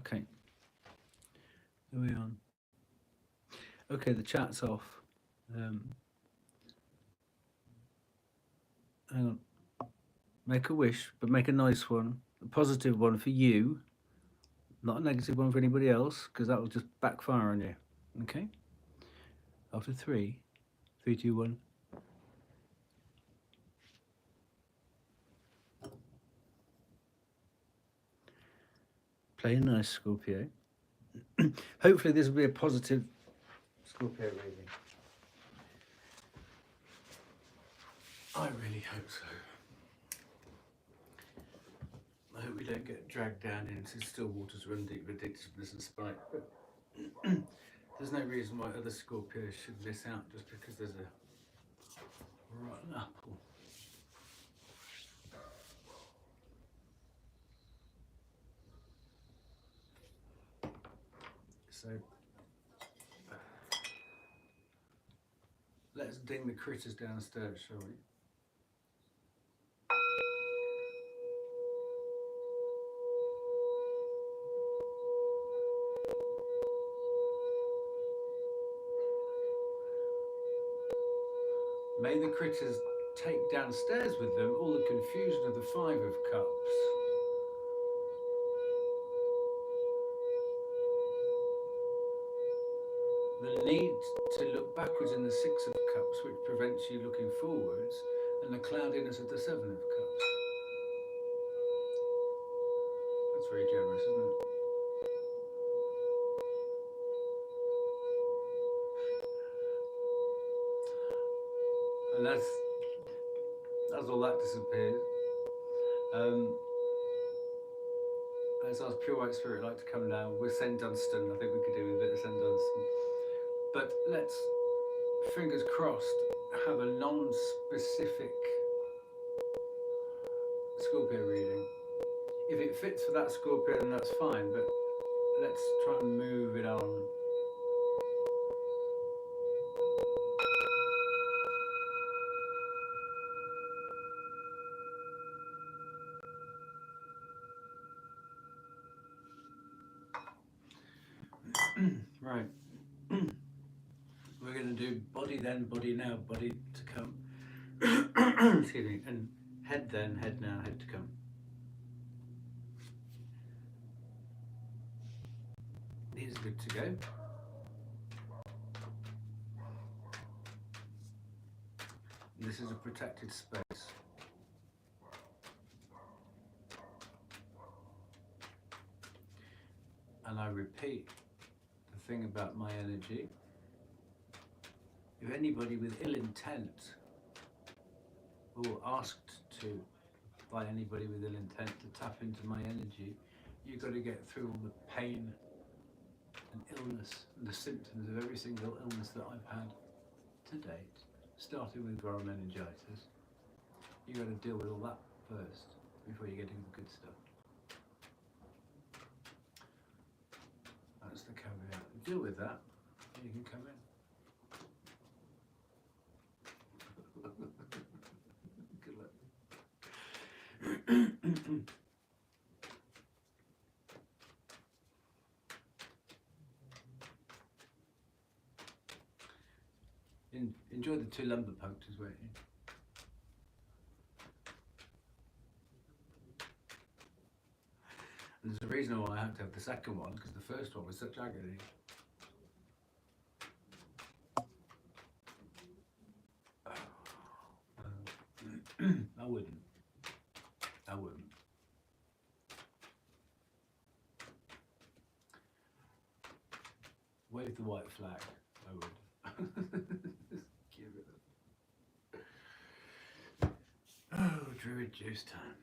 Okay. Are we on? Okay, the chat's off. Hang on. Make a wish, but make a nice one, a positive one for you, not a negative one for anybody else, because that will just backfire on you. Okay? After three, 3, 2, 1. Play nice, Scorpio. Hopefully, this will be a positive Scorpio reading. I really hope so. I hope we don't get dragged down into still waters run deep ridiculousness and spite. But there's no reason why other Scorpios should miss out just because there's a rotten apple. So let's ding the critters downstairs, shall we? May the critters take downstairs with them all the confusion of the Five of Cups. The need to look backwards in the Six of Cups, which prevents you looking forwards, and the cloudiness of the Seven of Cups. That's very generous, isn't it? And as all that disappears, let's ask Pure White Spirit like to come down with St. Dunstan. I think we could do with a bit of St. Dunstan. But let's, fingers crossed, have a non-specific Scorpio reading. If it fits for that Scorpio, then that's fine, but let's try and move it on. Right. We're going to do body then, body now, body to come. Excuse me. And head then, head now, head to come. These are good to go. This is a protected space. And I repeat the thing about my energy. If anybody with ill intent or asked to by anybody with ill intent to tap into my energy, you've got to get through all the pain and illness and the symptoms of every single illness that I've had to date, starting with viral meningitis. You've got to deal with all that first before you get into the good stuff. That's the caveat. Deal with that, and you can come in. Good luck. Enjoy the 2 lumbar punctures, won't you? And there's a reason why I had to have the second one, because the first one was such agony. I wouldn't. Wave the white flag, I would. Give it up. Oh, Druid juice time.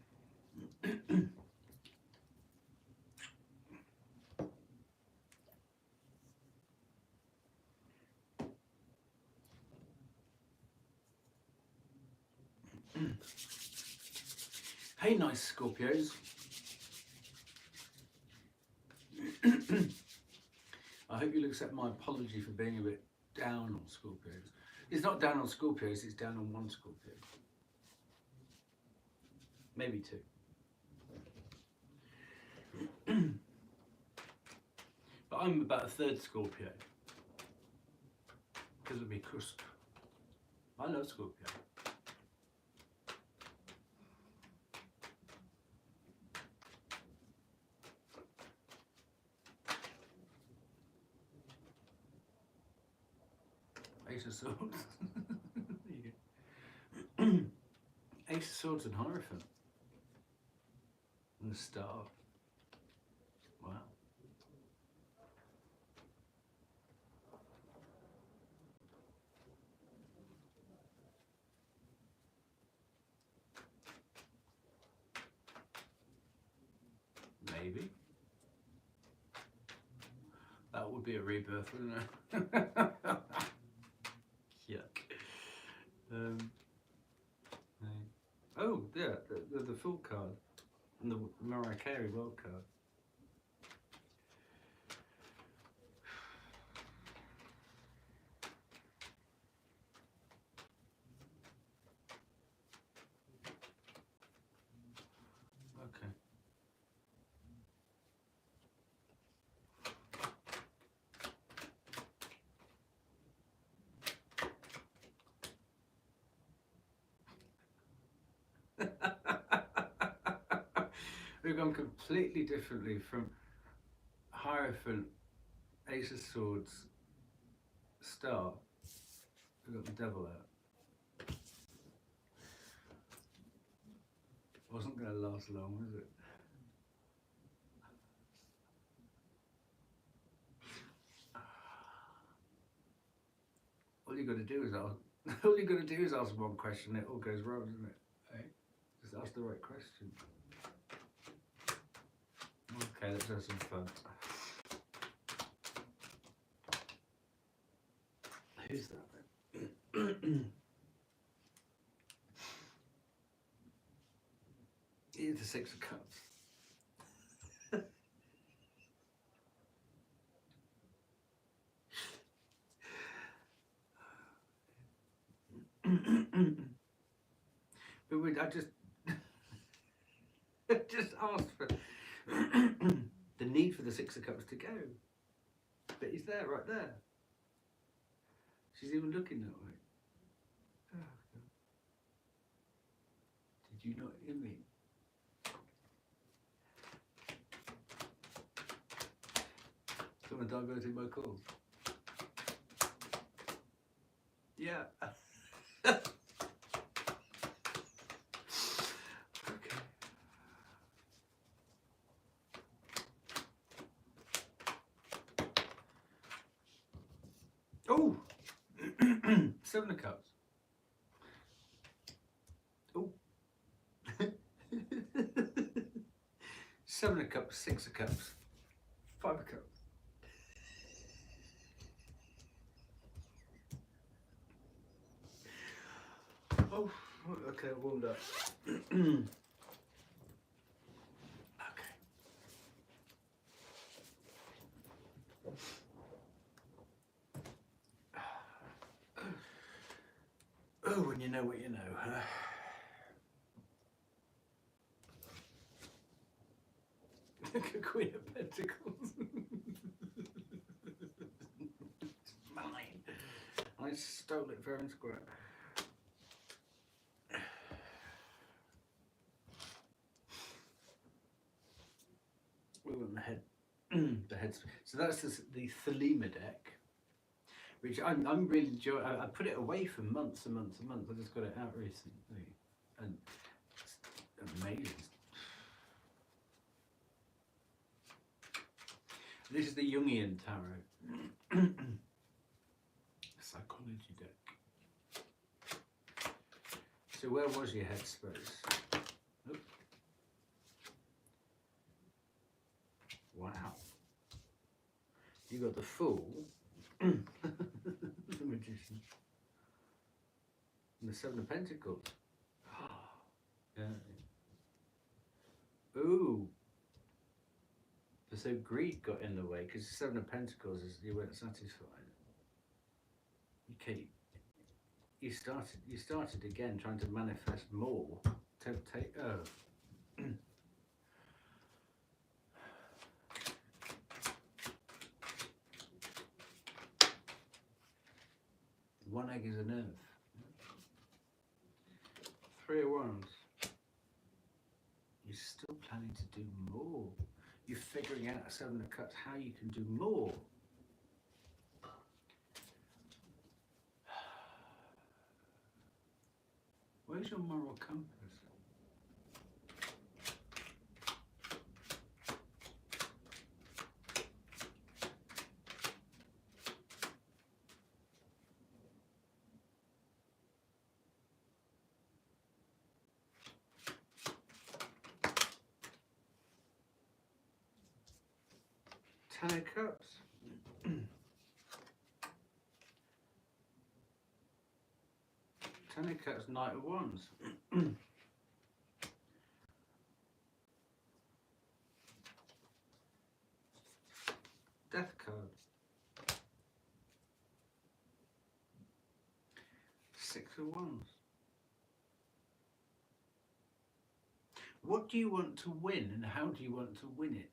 Hey, nice Scorpios. I hope you'll accept my apology for being a bit down on Scorpios. It's not down on Scorpios, it's down on one Scorpio. Maybe 2. I'm about a third Scorpio. Because of me cusp. I love Scorpio. Ace of Swords. Ace of Swords and Hierophant. And the Star. Wow. Maybe. That would be a rebirth, wouldn't it? Yuck. Oh, yeah, the full card. And the Mariah Carey World card. Okay. We've gone completely differently from Hierophant, Ace of Swords, Star. We've got the Devil out. Wasn't going to last long, was it? All you got to do is ask. All you got to do is ask one question. It all goes wrong, doesn't it? Hey? Just ask the right question. Okay, let's have some fun. Who's that then? Here's the Six of Cups. But I just asked for the need for the Six of Cups to go. But he's there, right there. She's even looking that way. Oh, God. Did you not hear me? Someone diverting my calls. Yeah. Okay. Oh, Seven of Cups. Oh. Seven of Cups, Six of Cups, Five of Cups. Oh, okay, I warmed up. Okay. Oh, when you know what you know, huh? Queen of Pentacles. It's mine. I stole it fair and square. We want the head. The heads. So that's the Thelema deck, which I'm really enjoying. I put it away for months and months and months. I just got it out recently, and it's amazing. This is the Jungian tarot, psychology deck. So where was your headspace? Oh. Wow. You got the Fool, the Magician, and the Seven of Pentacles. Yeah. Ooh. So greed got in the way because the Seven of Pentacles is you weren't satisfied. Okay. You started again trying to manifest more. You're still planning to do more. You're figuring out Seven of Cups how you can do more. Where's your moral compass? Ten of Cups. Ten of Cups, Knight of Wands. Death card. Six of Wands. What do you want to win and how do you want to win it?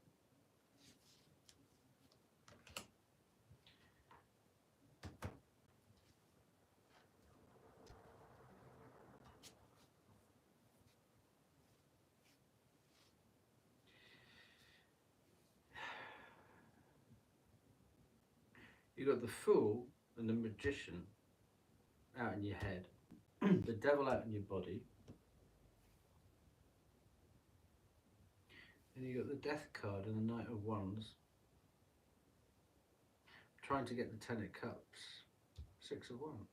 You've got the Fool and the Magician out in your head, the Devil out in your body, and you've got the Death card and the Knight of Wands, trying to get the Ten of Cups, Six of Wands.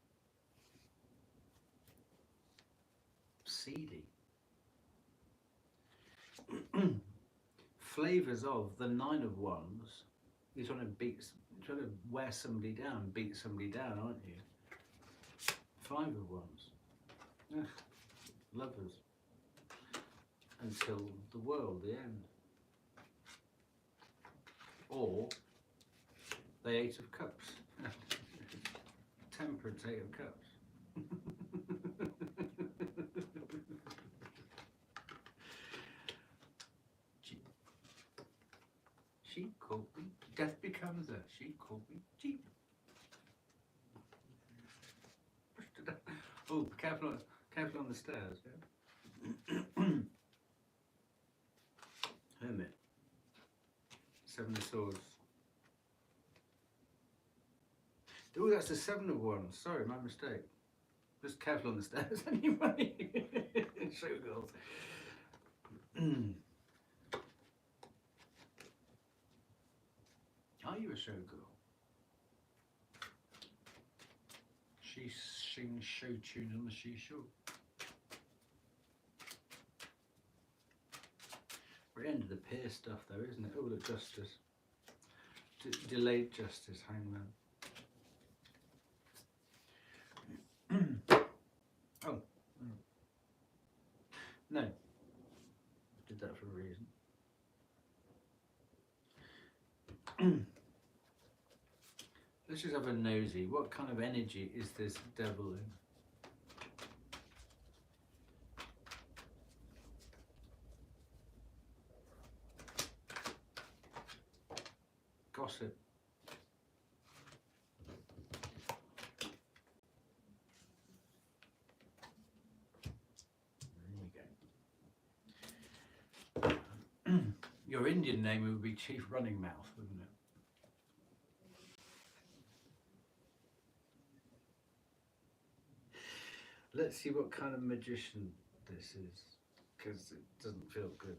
Seedy. Flavours of the Nine of Wands. You're trying to wear somebody down, beat somebody down, aren't you? Five of Wands. Ugh. Lovers. Until the world, the end. Or the Eight of Cups. Temperance, Eight of Cups. She called me. Death becomes her. She called me cheap. Oh, careful on the stairs. Yeah? Hermit. Seven of Swords. Oh, that's the Seven of Wands. Sorry, my mistake. Just careful on the stairs anyway. Showgirls. Are you a showgirl? She sings show tune on the She Show. We're into the peer stuff though, isn't it? Oh, the justice. Delayed justice, hangman. Oh. No. Did that for a reason. Let's just have a nosy. What kind of energy is this devil in? Gossip. There you go. Your Indian name would be Chief Running Mouth, wouldn't it? Let's see what kind of magician this is, because it doesn't feel good.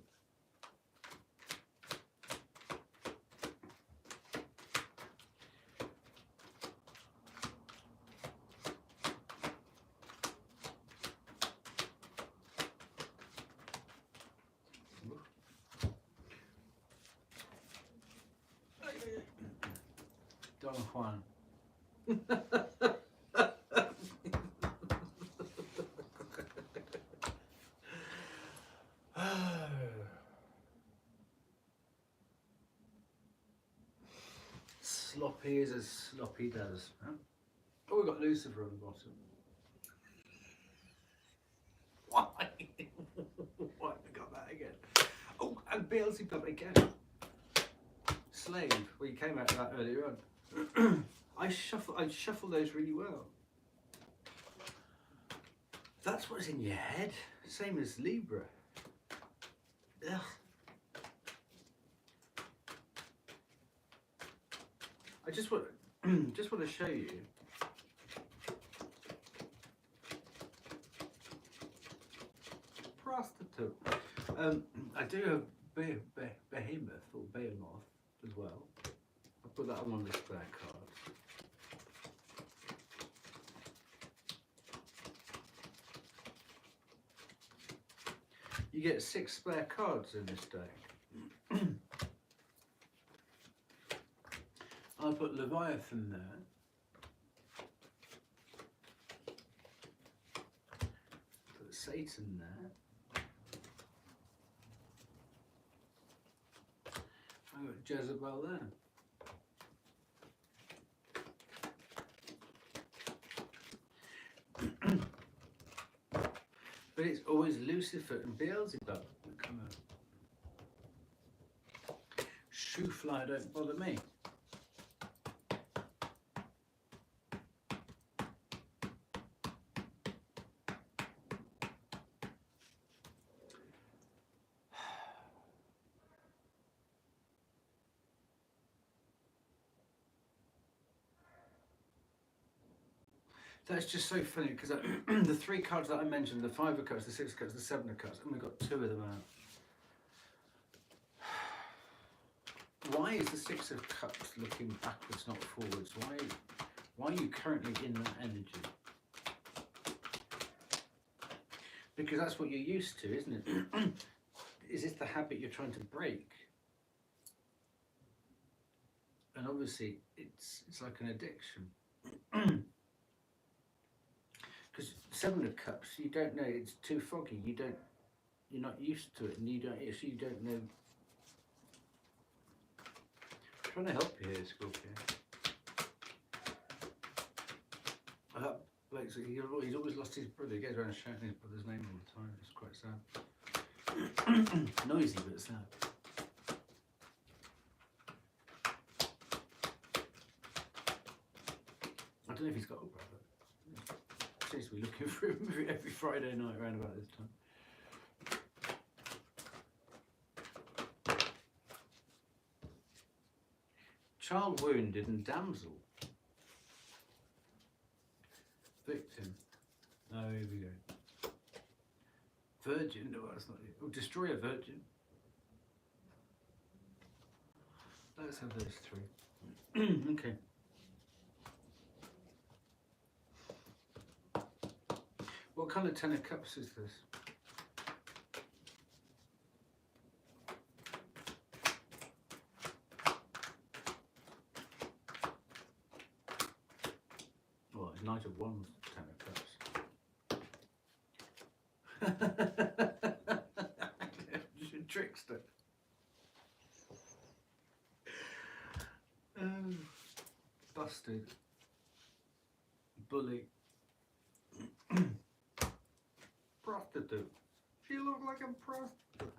Don Juan. Sloppy is as sloppy does. Huh? Oh, we've got Lucifer on the bottom. Why? Why have we got that again? Oh, and Beelzebub again. Slave. We came out of that earlier on. I shuffle those really well. That's what's in your head. Same as Libra. Ugh. I just want to show you. Prostitute. I do have behemoth or behemoth as well. I'll put that on one of the spare cards. You get 6 spare cards in this deck. I'll put Leviathan there. Put Satan there. I've got Jezebel there. But it's always Lucifer and Beelzebub that come out. Shoe fly don't bother me. That's just so funny because the 3 cards that I mentioned, the 5 of cups, the 6 of cups, the 7 of cups, and we've got 2 of them out. Why is the 6 of cups looking backwards, not forwards? Why are you currently in that energy? Because that's what you're used to, isn't it? Is this the habit you're trying to break? And obviously, it's like an addiction. Because 7 of cups, you don't know, it's too foggy. You're not used to it, and you don't know. I'm trying to help you here, Scorpio. Like, so he's always lost his brother. He goes around shouting his brother's name all the time. It's quite sad. Noisy, but sad. I don't know if he's got a brother. Seems to be looking for him every Friday night around about this time. Child wounded and damsel. Victim. Oh, here we go. Virgin. No, that's not it. Oh, destroy a virgin. Let's have those 3. Okay. What kind of 10 of cups is this? Well, it's Knight of Wands, 10 of cups. Trickster. Busted. Bully. Prostitute. She looked like a prostitute.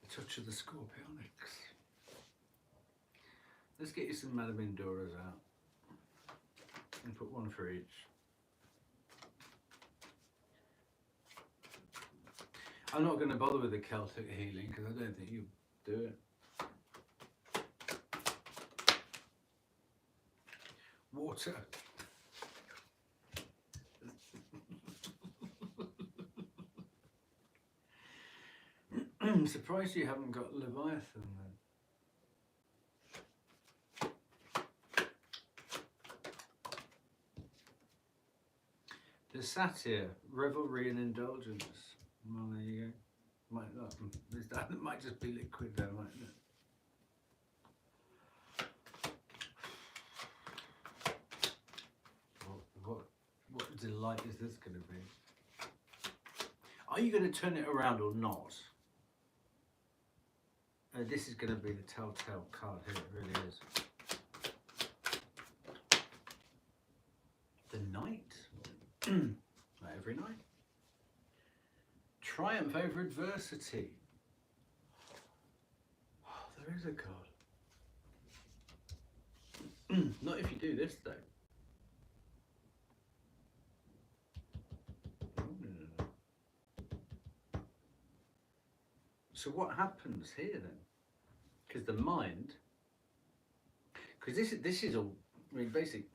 The touch of the Scorpionics. Let's get you some Madame Indoras out. And put 1 for each. I'm not going to bother with the Celtic healing because I don't think you do it. Water. I'm surprised you haven't got Leviathan then. The Satyr, Revelry and Indulgence. Well, there you go. That might just be liquid though, mightn't it? What delight is this going to be? Are you going to turn it around or not? This is going to be the telltale card here, it really is. The Knight? Not every night. Triumph over adversity. Oh, there is a card. Not if you do this though. No. So what happens here then? Because the mind, because this is all, I mean, basic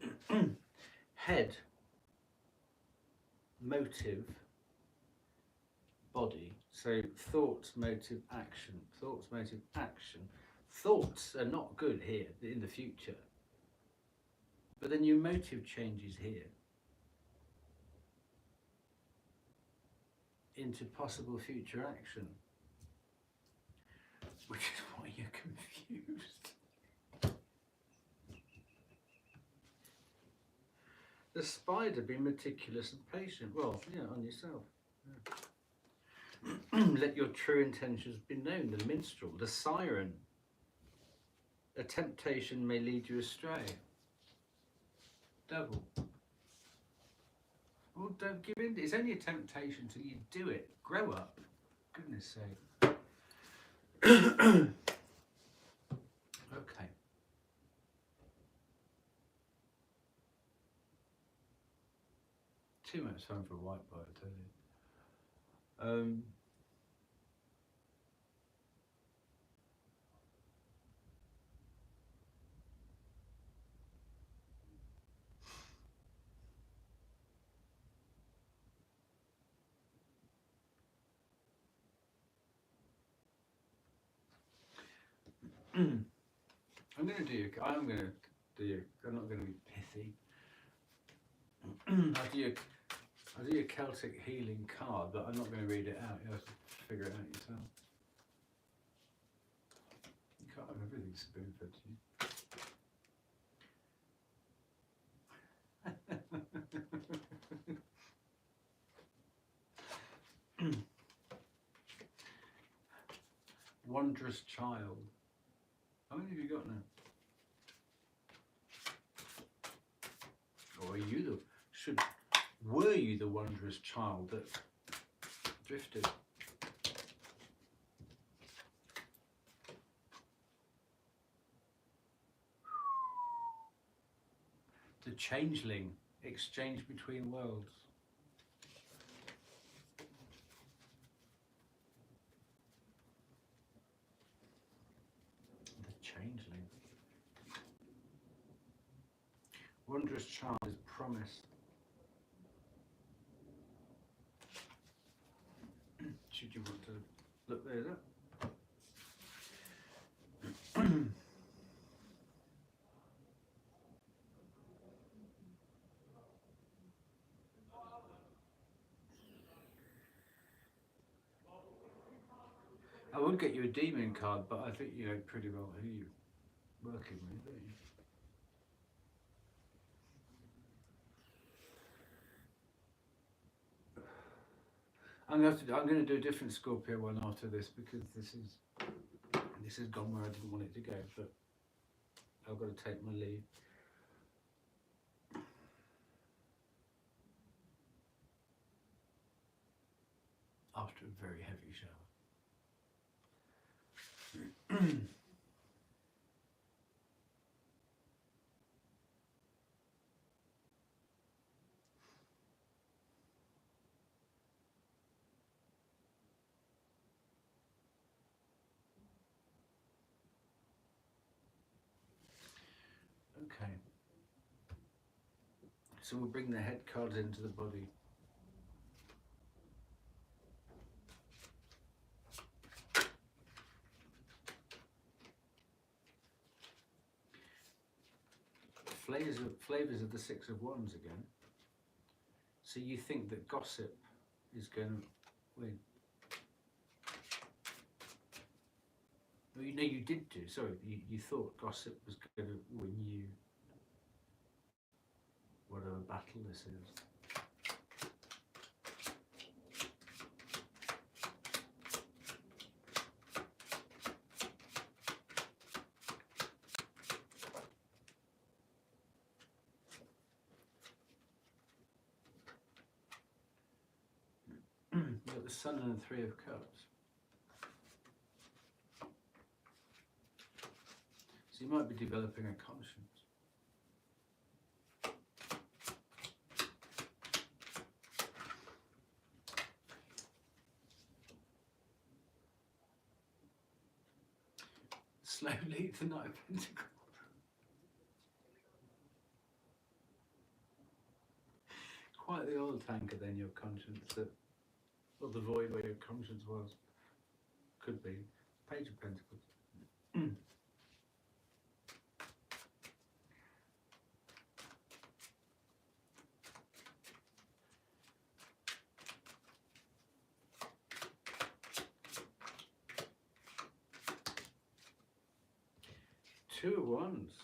head, motive, body. So thoughts, motive, action. Thoughts, motive, action. Thoughts are not good here in the future. But then your motive changes here into possible future action. Which is why you're confused. The spider, be meticulous and patient. Well, yeah, on yourself. Yeah. Let your true intentions be known. The minstrel, the siren. A temptation may lead you astray. Devil. Well, don't give in. It's only a temptation till you do it. Grow up. Goodness sake. Okay. Too much time for a white boy, I tell you. I'm going to do. I'm not going to be pithy. I'll do your Celtic healing card, but I'm not going to read it out. You have to figure it out yourself. You can't have everything spoon-fed to you. Wondrous child. How many have you got now? Or were you the wondrous child that drifted? The changeling, exchange between worlds. The changeling. Wondrous child is promised. Should you want to look those up? I would get you a demon card, but I think you know pretty well who you're working with, don't you? I'm going to do a different Scorpio one after this because this has gone where I didn't want it to go, but I've got to take my leave. After a very heavy shower. Okay. So we'll bring the head cards into the body. Flavors of the Six of Wands again. So you think that gossip is going to win? Well, you know you did do. Sorry, you thought gossip was going to win you whatever battle this is. You've got the Sun and the Three of Cups. So you might be developing a conscience. slowly the Knight of Pentacles. Quite the oil tanker then, your conscience, that, or the void where your conscience was. Could be. Page of Pentacles. 2 of Wands.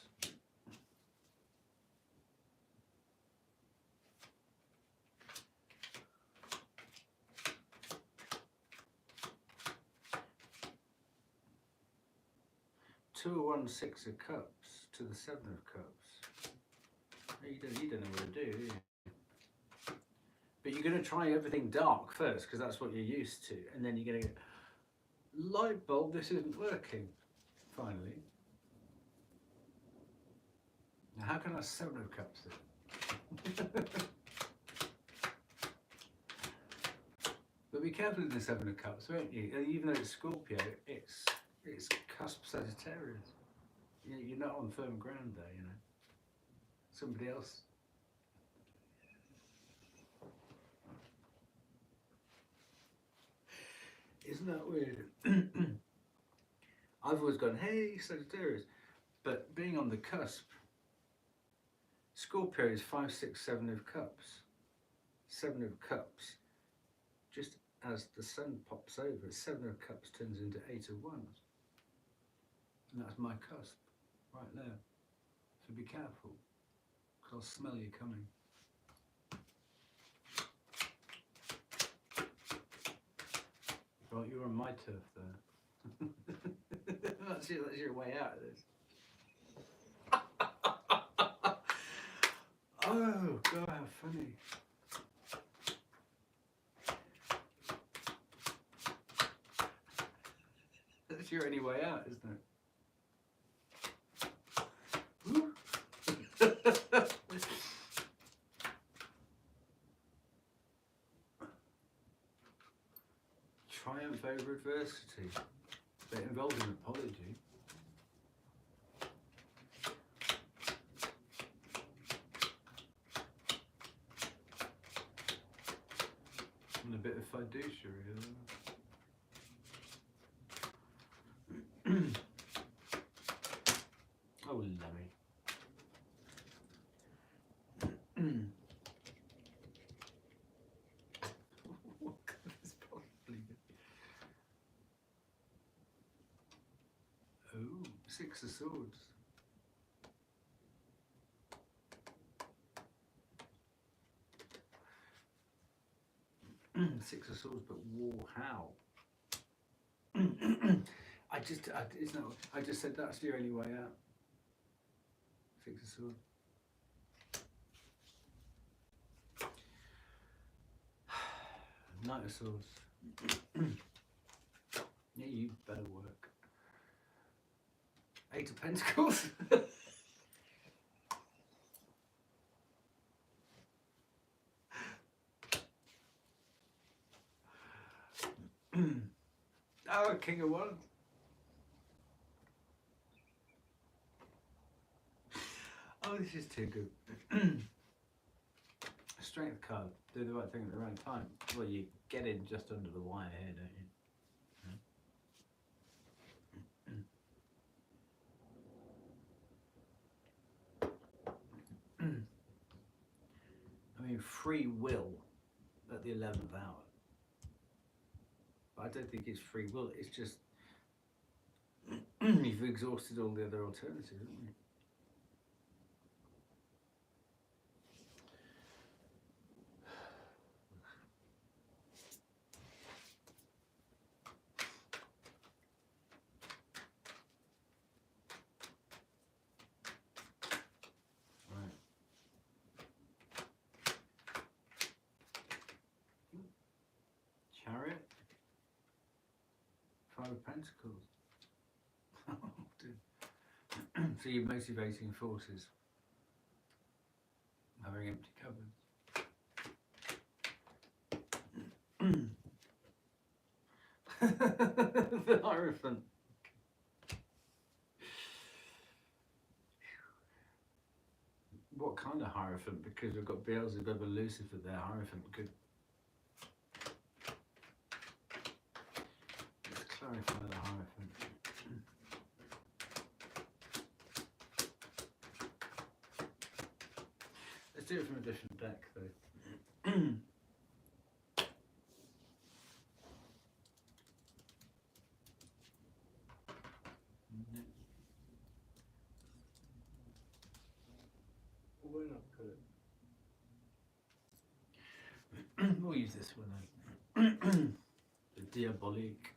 Two of Wands, 6 of Cups to the 7 of Cups. You don't know what to do you? But you're going to try everything dark first because that's what you're used to, and then you're going to go, light bulb, this isn't working. Finally. Now, how can I 7 of Cups then? But be careful in the 7 of Cups, won't you? Even though it's Scorpio, it's cusp Sagittarius. You're not on firm ground there, you know. Somebody else. Isn't that weird? I've always gone, hey, Sagittarius. But being on the cusp, Scorpio is 5, 6, 7 of Cups. 7 of Cups. Just as the sun pops over, 7 of Cups turns into 8 of Wands. And that's my cusp, right there. So be careful, because I'll smell you coming. Right, you're on my turf there. that's your way out of this. Oh, God, how funny. That's your only way out, isn't it? Triumph over adversity. But it involves an apology. And a bit of fiduciary. Oh, lummy. What could this possibly be? Oh, 6 of Swords. Six of Swords, but war how? I just said that's the only way out. 6 of Swords. Knight of Swords. Yeah, you better work. 8 of Pentacles. Oh, King of Wands. Oh, this is too good. Strength card. Do the right thing at the right time. Well, you get in just under the wire here, don't you? I mean, free will at the 11th hour. But I don't think it's free will. It's just you've exhausted all the other alternatives, haven't you? Chariot, 5 of Pentacles. So your motivating forces, having empty cupboards. The Hierophant. what kind of Hierophant? Because we've got Beelzebub and Lucifer there. Hierophant could. Let's clarify the Hierophant. Let's do it from a different deck though. Why not put it? We'll use this one then. The Diabolique.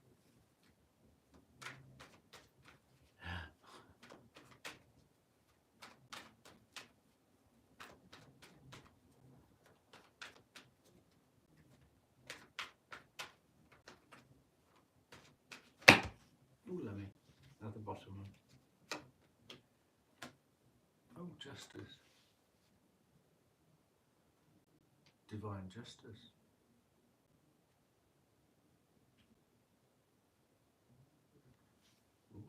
Ooh, let me. At the bottom one. Oh, Justice. Divine Justice. Ooh.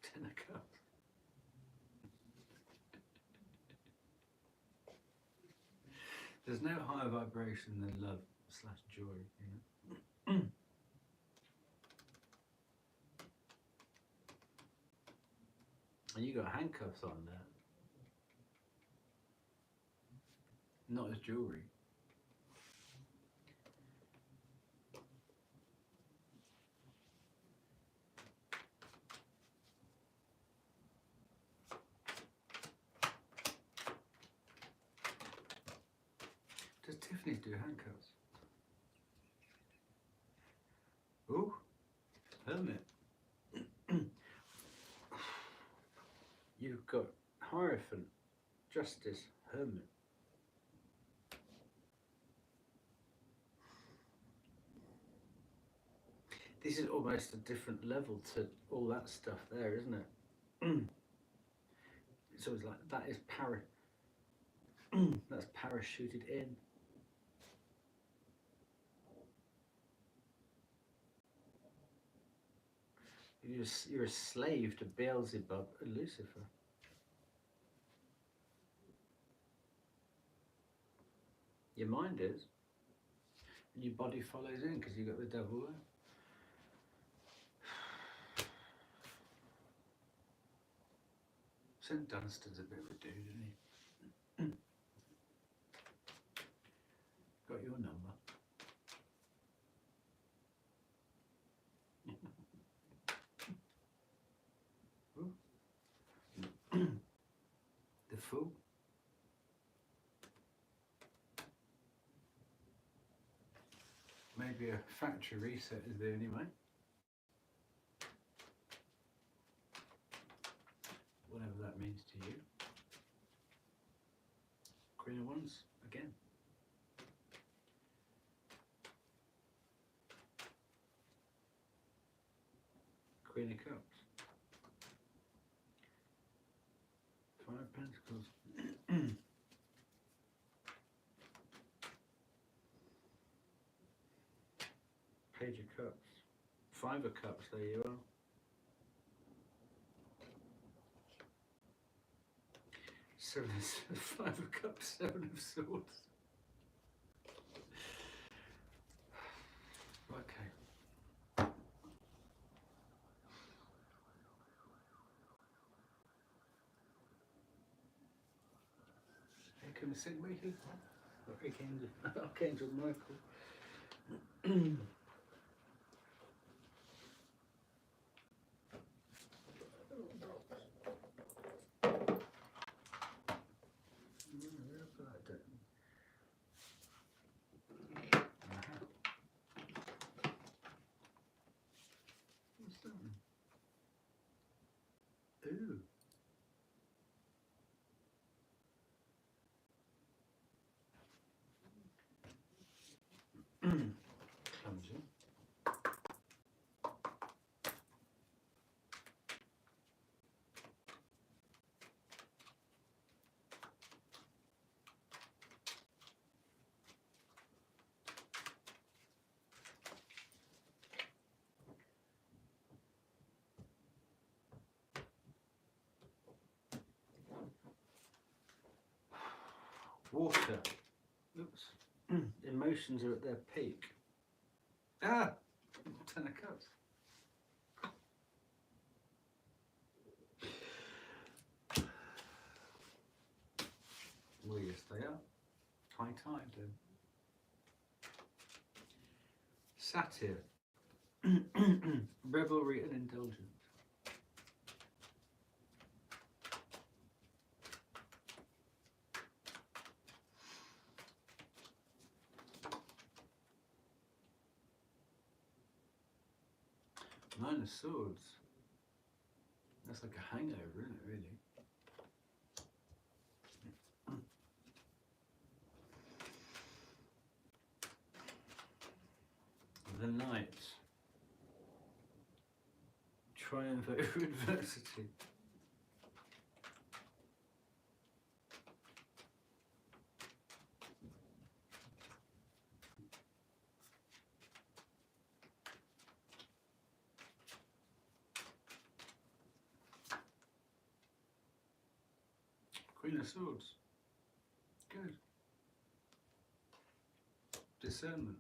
Ten of Cups. There's no higher vibration than love / joy, you know. And you got handcuffs on there. Not as jewellery. Does Tiffany do handcuffs? Ooh, Hermit. You've got Hierophant, Justice, Hermit. This is almost a different level to all that stuff there, isn't it? It's always like that is that's parachuted in. You're a slave to Beelzebub and Lucifer. Your mind is, and your body follows in because you've got the devil there. St. Dunstan's a bit of a dude, isn't he? Got your number. The Fool. Maybe a factory reset is the only way. Whatever that means to you. Queen of Wands again. Queen of Cups. Five of Pentacles. Page of Cups. Five of Cups, there you are. Five of Cups, Seven of Swords. Okay. Here comes St. Michael. Archangel Michael. Ooh. Clumsy. Water. Oops. Emotions are at their peak. Ah! 10 of Cups. Well, yes, they are. High tide then. Satire. Revelry and indulgence. Nine of Swords. That's like a hangover, isn't it, really? The Knight. Triumph over adversity. Queen of Swords. Good. Discernment.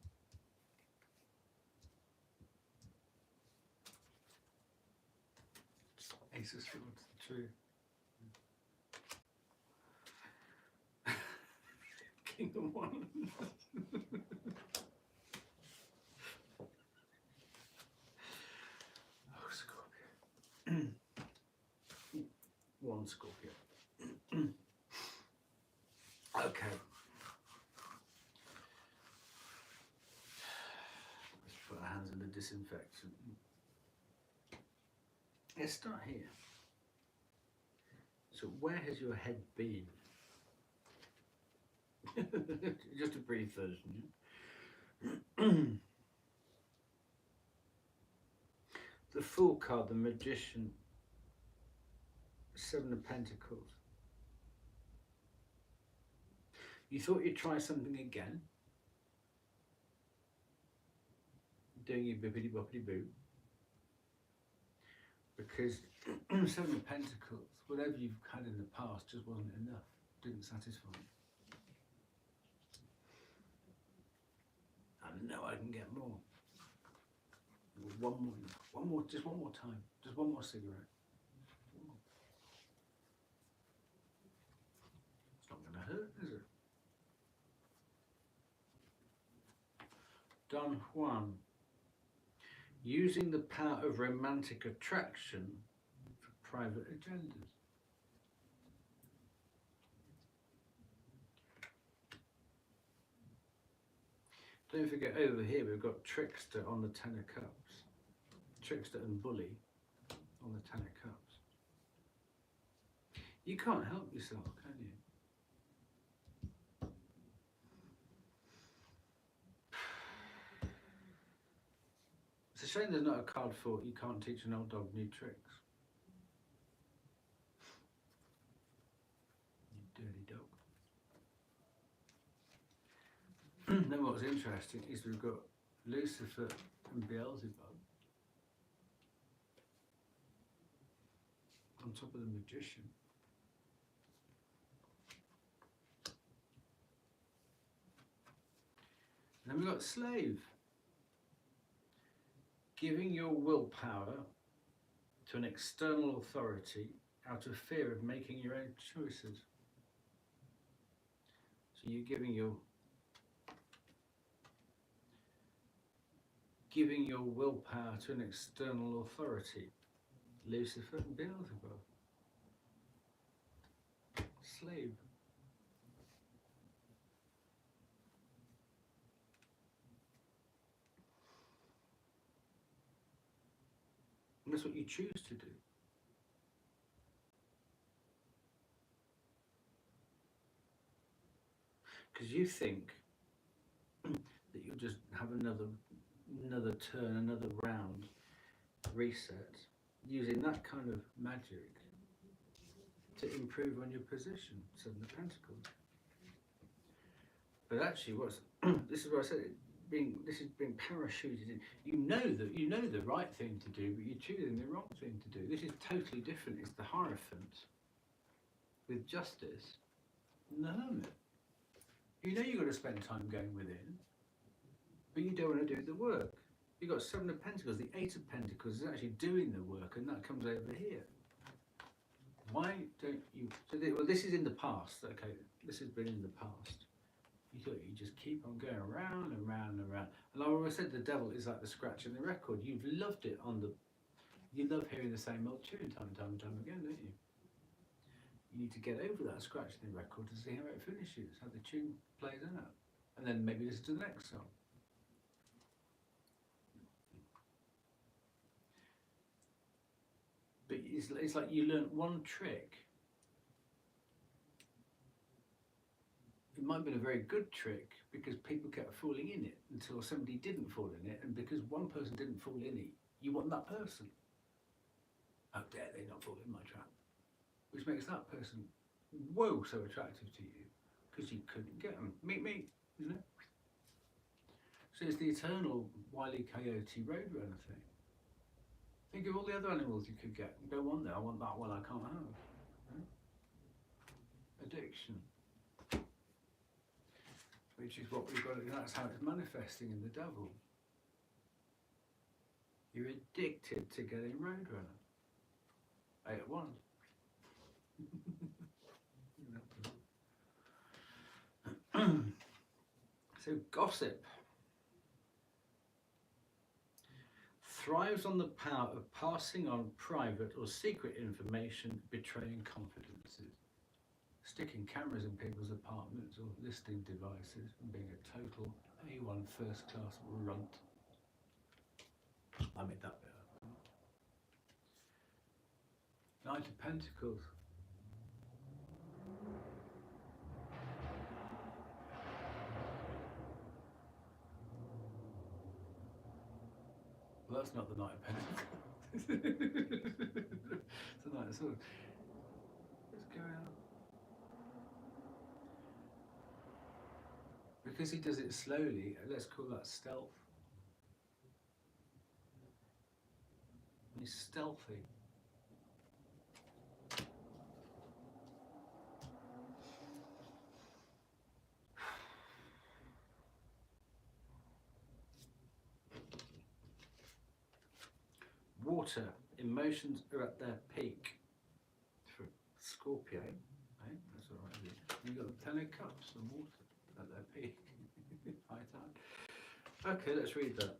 Ace of Swords. True. King of Wands. Oh, Scorpio. One Scorpio. Okay. Let's put our hands in the disinfectant. Let's start here. So where has your head been? Just a brief version. The Fool card, the Magician, Seven of Pentacles. You thought you'd try something again, doing your bippity boppity boo, because Seven of Pentacles, whatever you've had in the past just wasn't enough, didn't satisfy you. I know I can get more. One more, just one more time, just one more cigarette. One more. It's not going to hurt, is it? Don Juan, using the power of romantic attraction for private agendas. Don't forget, over here we've got Trickster on the Ten of Cups. Trickster and Bully on the Ten of Cups. You can't help yourself, can you? It's a shame there's not a card for you can't teach an old dog new tricks. You dirty dog. Then what's interesting is we've got Lucifer and Beelzebub on top of the Magician. And then we've got Slave. Giving your willpower to an external authority out of fear of making your own choices. So you're giving your willpower to an external authority. Lucifer and Beelzebub. Slave. And that's what you choose to do. Because you think that you'll just have another turn, another round, reset, using that kind of magic to improve on your position, Seven of Pentacles. But actually, this is what I said. This is being parachuted in. You know the right thing to do, but you're choosing the wrong thing to do. This is totally different. It's the Hierophant with Justice and the Hermit. You know you've got to spend time going within, but you don't want to do the work. You've got Seven of Pentacles. The Eight of Pentacles is actually doing the work, and that comes over here. Why don't you? Well, this is in the past. Okay, this has been in the past. You thought you just keep on going around and round and round. And I always said the devil is like the scratch in the record. You've loved it on the. You love hearing the same old tune time and time and time again, don't you? You need to get over that scratch in the record to see how it finishes, how the tune plays out, and then maybe listen to the next song. But it's like you learnt one trick. It might have been a very good trick because people kept falling in it until somebody didn't fall in it, and because one person didn't fall in it, you want that person. How dare they not fall in my trap? Which makes that person, whoa, so attractive to you because you couldn't get them. Meet me, isn't it? So it's the eternal Wile E. Coyote Roadrunner thing. Think of all the other animals you could get. Go on there, I want that one I can't have. Right? Addiction. Which is what we've got, that's how it's manifesting in the devil. You're addicted to getting Roadrunner. 8 at 1. So gossip thrives on the power of passing on private or secret information, betraying confidences, sticking cameras in people's apartments or listing devices, and being a total A1 first class runt. I made that bit up. Knight of Pentacles. Well, that's not the Knight of Pentacles. It's the Knight of Swords. What's going on? Because he does it slowly, let's call that stealth. He's stealthy. Water, emotions are at their peak. For Scorpio, eh? That's all right. You've got the 10 of Cups and water at their peak. High tide. Okay, let's read that.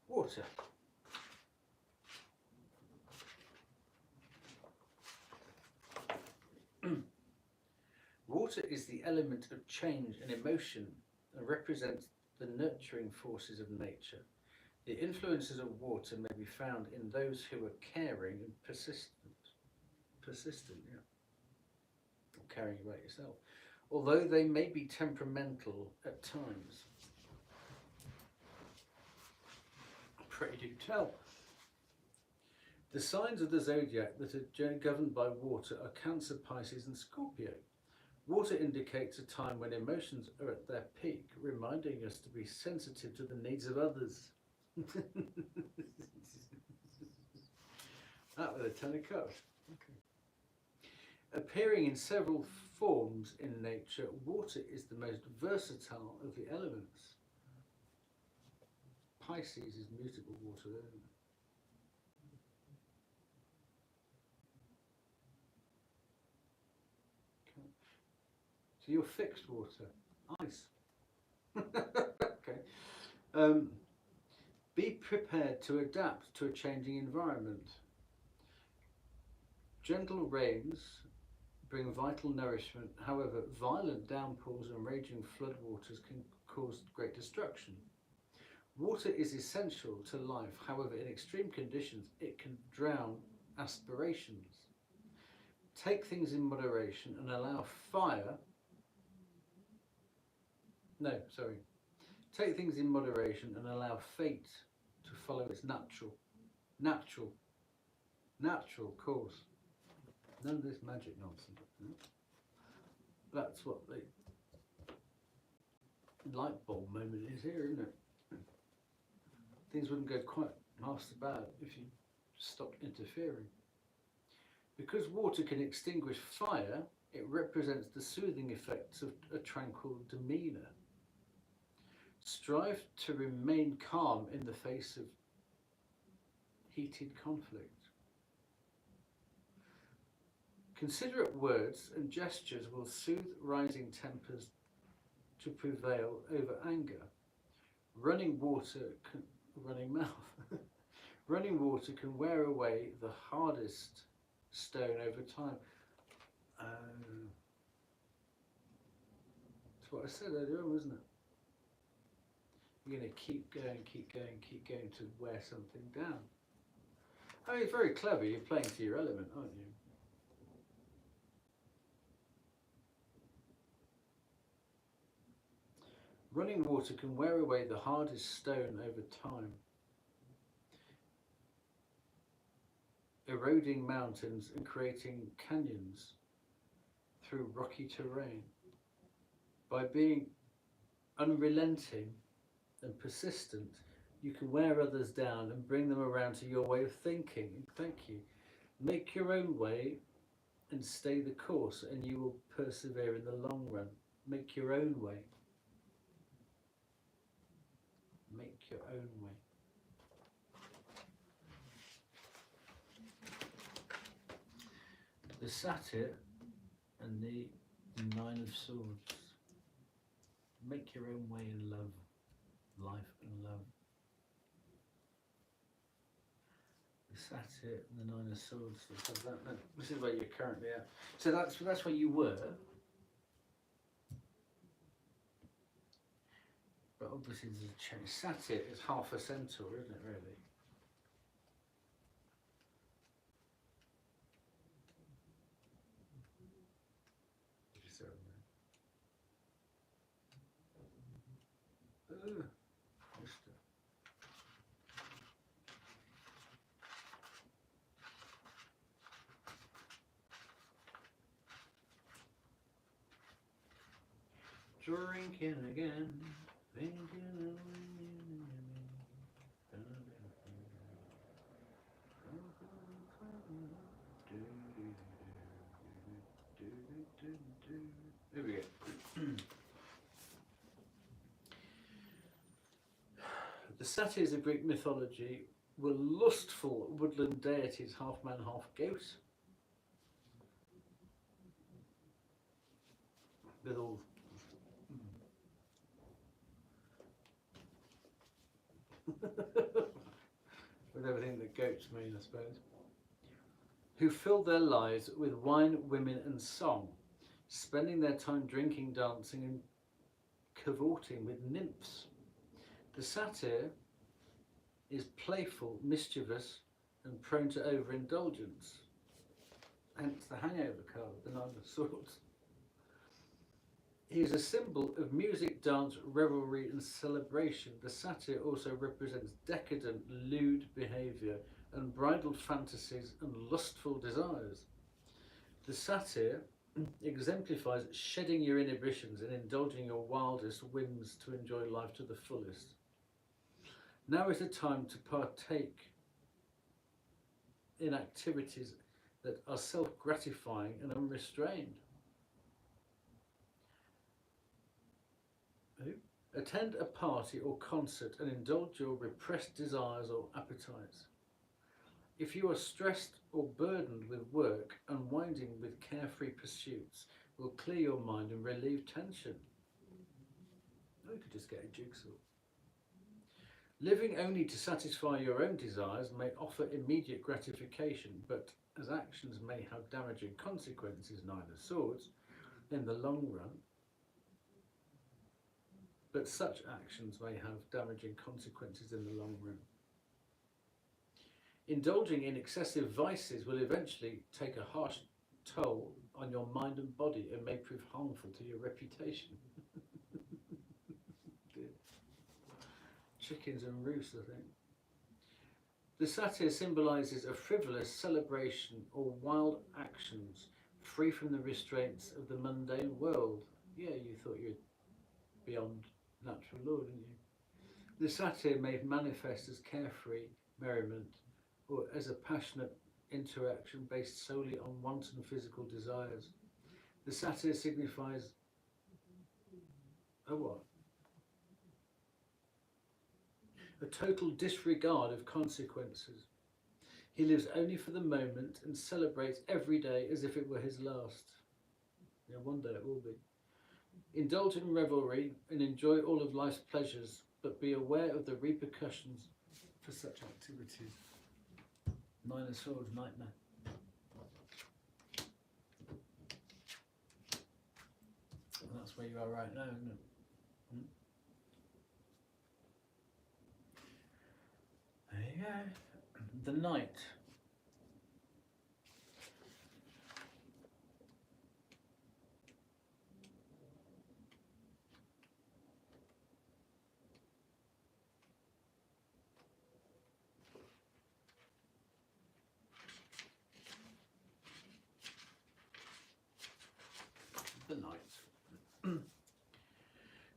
Water. Water is the element of change and emotion and represents the nurturing forces of nature. The influences of water may be found in those who are caring and persistent, yeah, or caring about yourself, although they may be temperamental at times. Pray do tell. The signs of the zodiac that are governed by water are Cancer, Pisces and Scorpio. Water indicates a time when emotions are at their peak, reminding us to be sensitive to the needs of others. That with a 10 of Cups. Okay. Appearing in several forms in nature, water is the most versatile of the elements. Pisces is mutable water, isn't it? Okay. So you're fixed water. Ice. Okay. Be prepared to adapt to a changing environment. Gentle rains bring vital nourishment. However, violent downpours and raging floodwaters can cause great destruction. Water is essential to life. However, in extreme conditions, it can drown aspirations. Take things in moderation and allow fire. No, sorry. Take things in moderation and allow fate to follow its natural Natural, of course. None of this magic nonsense. That's what the light bulb moment is here, isn't it? Things wouldn't go quite half so bad if you stopped interfering. Because water can extinguish fire, it represents the soothing effects of a tranquil demeanour. Strive to remain calm in the face of heated conflict. Considerate words and gestures will soothe rising tempers to prevail over anger. Running mouth. Running water can wear away the hardest stone over time. That's what I said earlier on, wasn't it? You're going to keep going to wear something down. I mean, it's very clever. You're playing to your element, aren't you? Running water can wear away the hardest stone over time, eroding mountains and creating canyons through rocky terrain. By being unrelenting and persistent, you can wear others down and bring them around to your way of thinking. Thank you. Make your own way and stay the course, and you will persevere in the long run. Make your own way. Make your own way. The Satyr and the Nine of Swords. Make your own way in love, life and love. The Satyr and the Nine of Swords. This is where you're currently at. So that's where you were. But obviously there's a change. Satyr is half a centaur, isn't it, really? Drinking again, thinking Here we go. The satyrs of Greek mythology were lustful woodland deities, half man, half goat, with all with everything that goats mean, I suppose, who filled their lives with wine, women and song, spending their time drinking, dancing and cavorting with nymphs. The satyr is playful, mischievous and prone to overindulgence, hence the hangover card, the Nine of Swords. He is a symbol of music, dance, revelry and celebration. The satyr also represents decadent, lewd behaviour, unbridled fantasies and lustful desires. The satyr exemplifies shedding your inhibitions and indulging your wildest whims to enjoy life to the fullest. Now is the time to partake in activities that are self-gratifying and unrestrained. Attend a party or concert and indulge your repressed desires or appetites. If you are stressed or burdened with work, unwinding with carefree pursuits will clear your mind and relieve tension. Or you could just get a jigsaw. Living only to satisfy your own desires may offer immediate gratification, but as actions may have damaging consequences, Nine of Swords, in the long run. But such actions may have damaging consequences in the long run. Indulging in excessive vices will eventually take a harsh toll on your mind and body and may prove harmful to your reputation. Chickens and roosts, I think. The satyr symbolises a frivolous celebration or wild actions free from the restraints of the mundane world. Yeah, you thought you'd beyond natural law, didn't you? The satyr may manifest as carefree merriment or as a passionate interaction based solely on wanton physical desires. The satyr signifies a what? A total disregard of consequences. He lives only for the moment and celebrates every day as if it were his last. Yeah, one day it will be. Indulge in revelry and enjoy all of life's pleasures, but be aware of the repercussions for such activities. Nine of Swords, nightmare. And that's where you are right now, isn't it? There you go. The Knight. The Knight.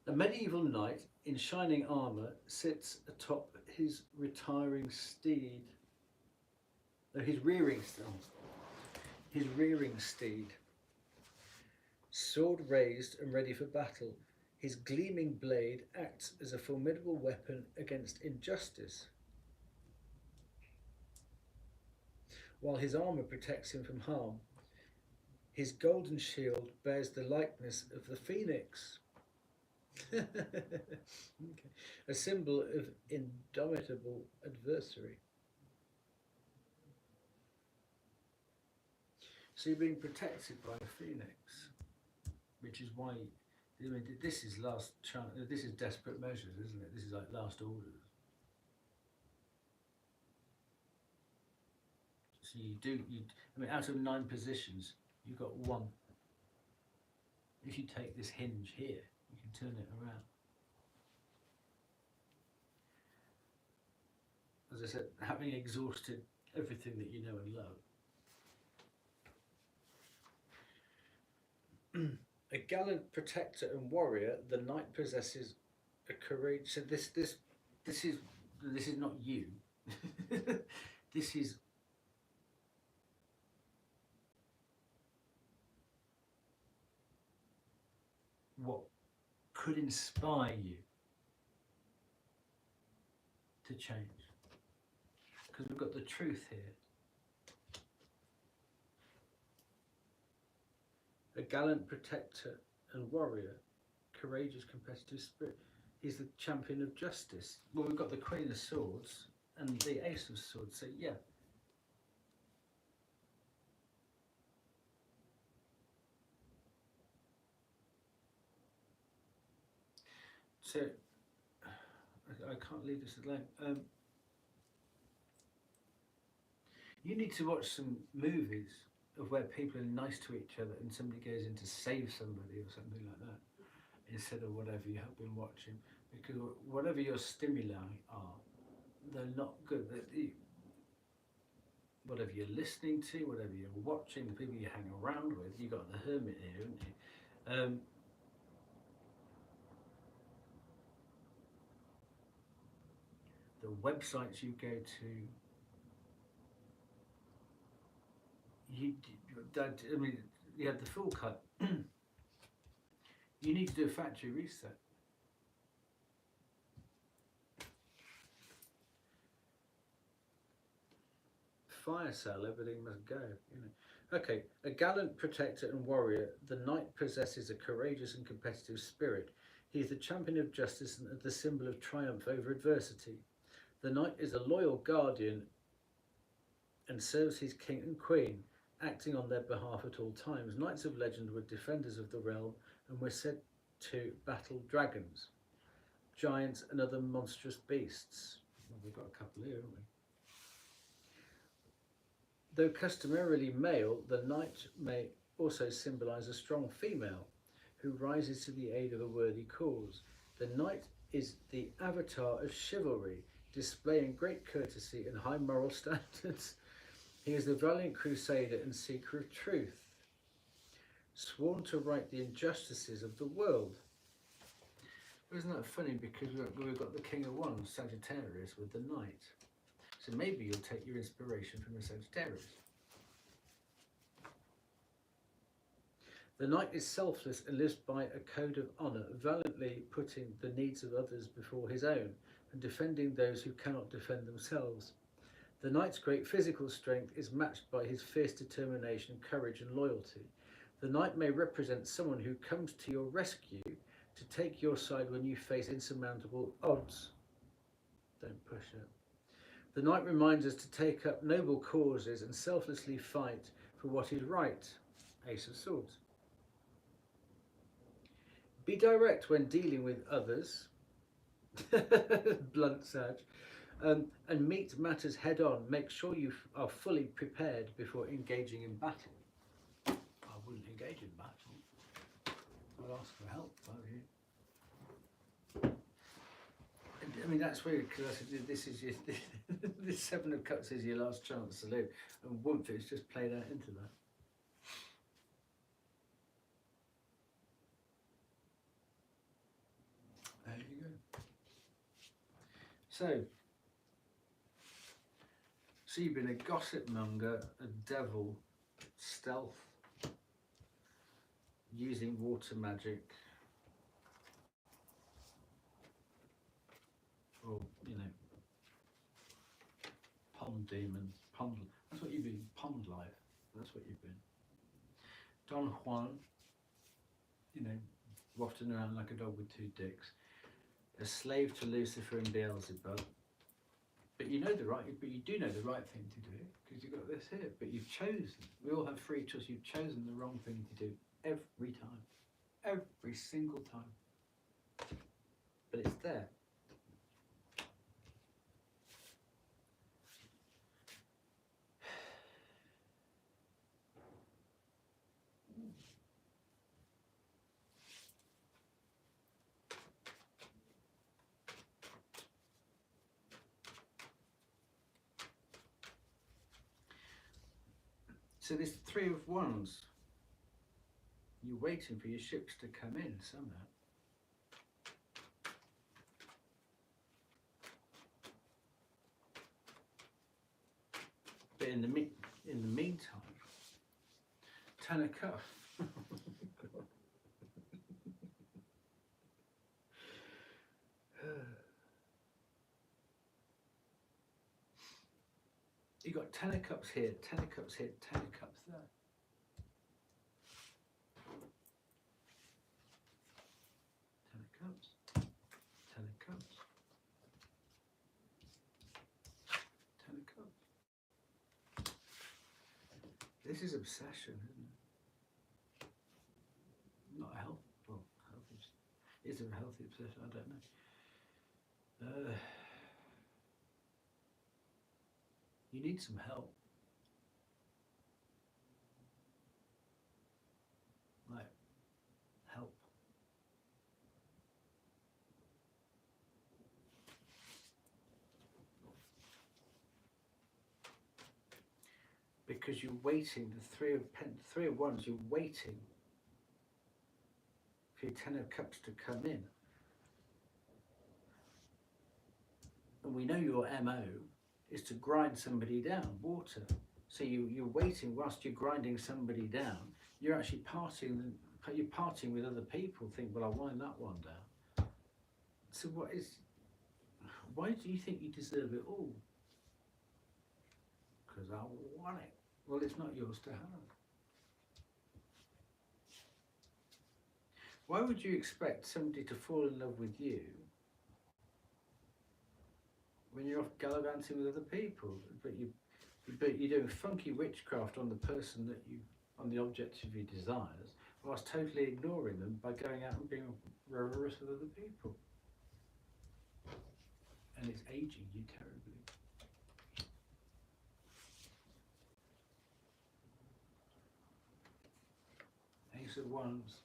A medieval knight in shining armour sits atop his retiring steed. No, his rearing steed. Sword raised and ready for battle, his gleaming blade acts as a formidable weapon against injustice, while his armour protects him from harm. His golden shield bears the likeness of the phoenix. Okay. A symbol of indomitable adversary. So you're being protected by a phoenix, which is why, I mean, this is last chance. This is desperate measures, isn't it? This is like last orders. So I mean, out of 9 positions, you've got 1. If you take this hinge here, you can turn it around. As I said, having exhausted everything that you know and love. A gallant protector and warrior, the knight possesses a courage. So this is not you. This is what could inspire you to change. Because we've got the truth here. A gallant protector and warrior, courageous competitive spirit. He's the champion of justice. Well, we've got the Queen of Swords and the Ace of Swords, so yeah. So, I can't leave this alone. You need to watch some movies of where people are nice to each other and somebody goes in to save somebody or something like that, instead of whatever you have been watching, because whatever your stimuli are, they're not good. Whatever you're listening to, whatever you're watching, the people you hang around with, you've got the hermit here, haven't you? The websites you go to, I mean, you had the full cut. You need to do a factory reset. Fire sale, everything must go. You know. Okay, a gallant protector and warrior, the knight possesses a courageous and competitive spirit. He is the champion of justice and the symbol of triumph over adversity. The knight is a loyal guardian and serves his king and queen, acting on their behalf at all times. Knights of legend were defenders of the realm and were said to battle dragons, giants and other monstrous beasts. Well, we've got a couple here, haven't we? Though customarily male, the knight may also symbolise a strong female who rises to the aid of a worthy cause. The knight is the avatar of chivalry, displaying great courtesy and high moral standards. He is the valiant crusader and seeker of truth, sworn to right the injustices of the world. Isn't that funny? Because we've got the King of Wands, Sagittarius, with the Knight. So maybe you'll take your inspiration from the Sagittarius. The Knight is selfless and lives by a code of honour, valiantly putting the needs of others before his own and defending those who cannot defend themselves. The Knight's great physical strength is matched by his fierce determination, courage and loyalty. The Knight may represent someone who comes to your rescue to take your side when you face insurmountable odds. Don't push it. The Knight reminds us to take up noble causes and selflessly fight for what is right. Ace of Swords. Be direct when dealing with others. Blunt Sag. And meet matters head on. Make sure you are fully prepared before engaging in battle. I wouldn't engage in battle. I'd ask for help. I mean, that's weird because I said this is your, this Seven of Cups is your last chance to live, and Woomph is just played out into that. There you go. So you've been a gossip monger, a devil, stealth, using water magic, or pond demon, pond. That's what you've been. Pond life. That's what you've been. Don Juan. Wafting around like a dog with two dicks. A slave to Lucifer and Beelzebub. But you do know the right thing to do because you've got this here. But you've chosen. We all have free choice. You've chosen the wrong thing to do every time, every single time. But it's there. So this Three of Wands, you're waiting for your ships to come in somehow. But in the meantime, Ten of Cups. You got Ten of Cups here, Ten of Cups here, Ten of Cups there. Ten of Cups, Ten of Cups, Ten of Cups. This is obsession, isn't it? Not a healthy, well, healthy. Is it a healthy obsession? I don't know. You need some help. Like, help. Because you're waiting, the Three of Wands, you're waiting for your Ten of Cups to come in. And we know your MO is to grind somebody down, water. So you're waiting whilst you're grinding somebody down. You're actually partying with other people. Think, well, I'll wind that one down. So why do you think you deserve it all? Because I want it. Well, it's not yours to have. Why would you expect somebody to fall in love with you when you're off gallivanting with other people, but you're doing funky witchcraft on the person on the object of your desires, whilst totally ignoring them by going out and being reverse with other people, and it's aging you terribly. Ace of Wands.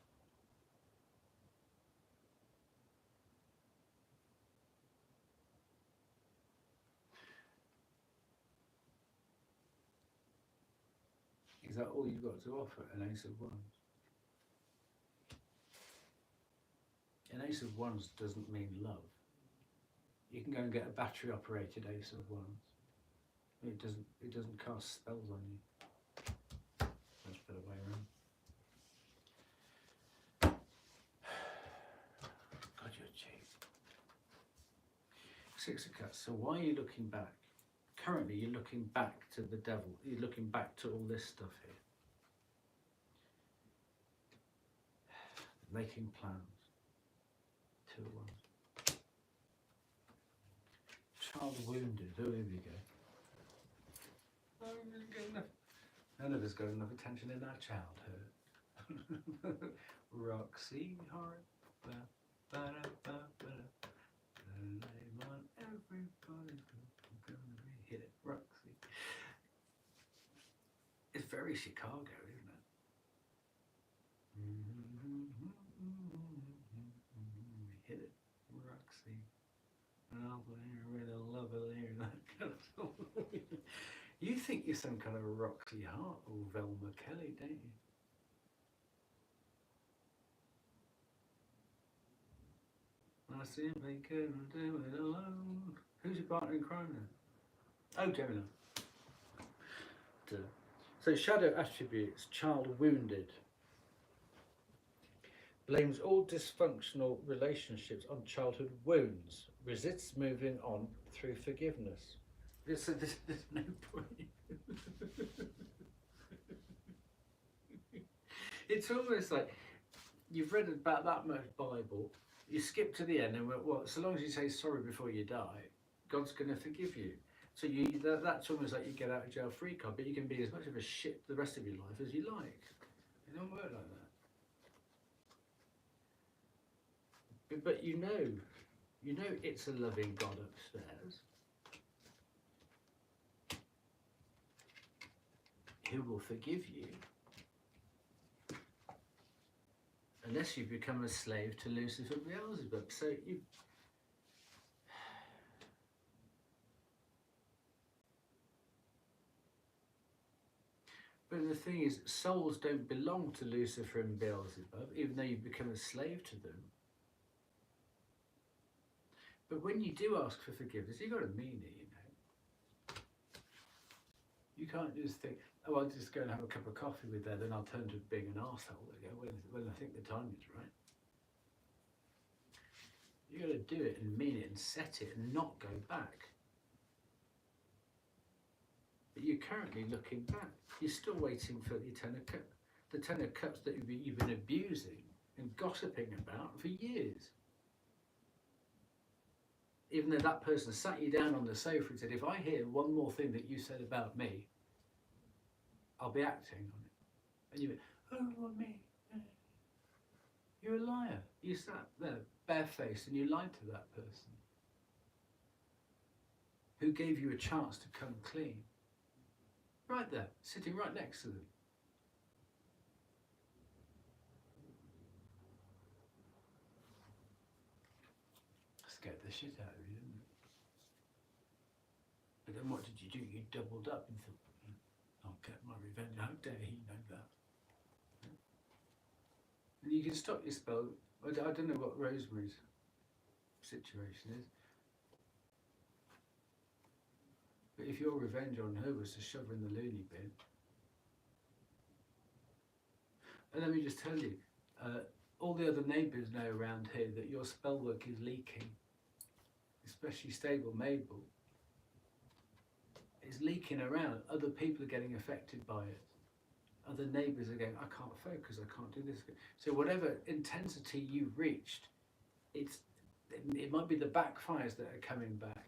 that all you've got to offer? An Ace of Wands. An Ace of Wands doesn't mean love. You can go and get a battery operated Ace of Wands. It doesn't cast spells on you. Much better way around. God, you're cheap. Six of Cups. So why are you looking back? Currently, you're looking back to the devil. You're looking back to all this stuff here. Making plans. 2 of Wands. Child wounded. Oh, here we go. None of us got enough attention in our childhood. Roxy heart. Name on everybody's gonna hit it. Roxy. It's very Chicago, isn't it? Hit it. Roxy. Oh, really lovely. You think you're some kind of Roxy Hart or Velma Kelly, don't you? I see they couldn't do it alone. Who's your partner in crime then? Oh, Gemini. So shadow attributes, child wounded. Blames all dysfunctional relationships on childhood wounds. Resists moving on through forgiveness. There's no point. It's almost like you've read about that much Bible, you skip to the end and well, so long as you say sorry before you die, God's going to forgive you. So that's almost like you get out of jail free card, but you can be as much of a shit the rest of your life as you like. It don't work like that. But you know it's a loving God upstairs who will forgive you unless you become a slave to Lucifer Beelzebub. So you. But the thing is, souls don't belong to Lucifer and Beelzebub, even though you become a slave to them. But when you do ask for forgiveness, you've got to mean it, you know. You can't just think, oh, I'll just go and have a cup of coffee with her, then I'll turn to being an arsehole again when I think the time is right. You've got to do it and mean it and set it and not go back. But you're currently looking back. You're still waiting for the Ten of Cups that you've been abusing and gossiping about for years. Even though that person sat you down on the sofa and said, if I hear one more thing that you said about me, I'll be acting on it. And you went, oh, me. You're a liar. You sat there barefaced and you lied to that person who gave you a chance to come clean. Right there, sitting right next to them. Scared the shit out of you, didn't it? But then what did you do? You doubled up and thought, I'll get my revenge. How dare he know that? And you can stop your spell. I don't know what Rosemary's situation is. But if your revenge on her was to shove her in the loony bin, and let me just tell you, all the other neighbours know around here that your spell work is leaking, especially Stable Mabel. It's leaking around. Other people are getting affected by it. Other neighbours are going, I can't focus, I can't do this. So whatever intensity you've reached, it might be the backfires that are coming back.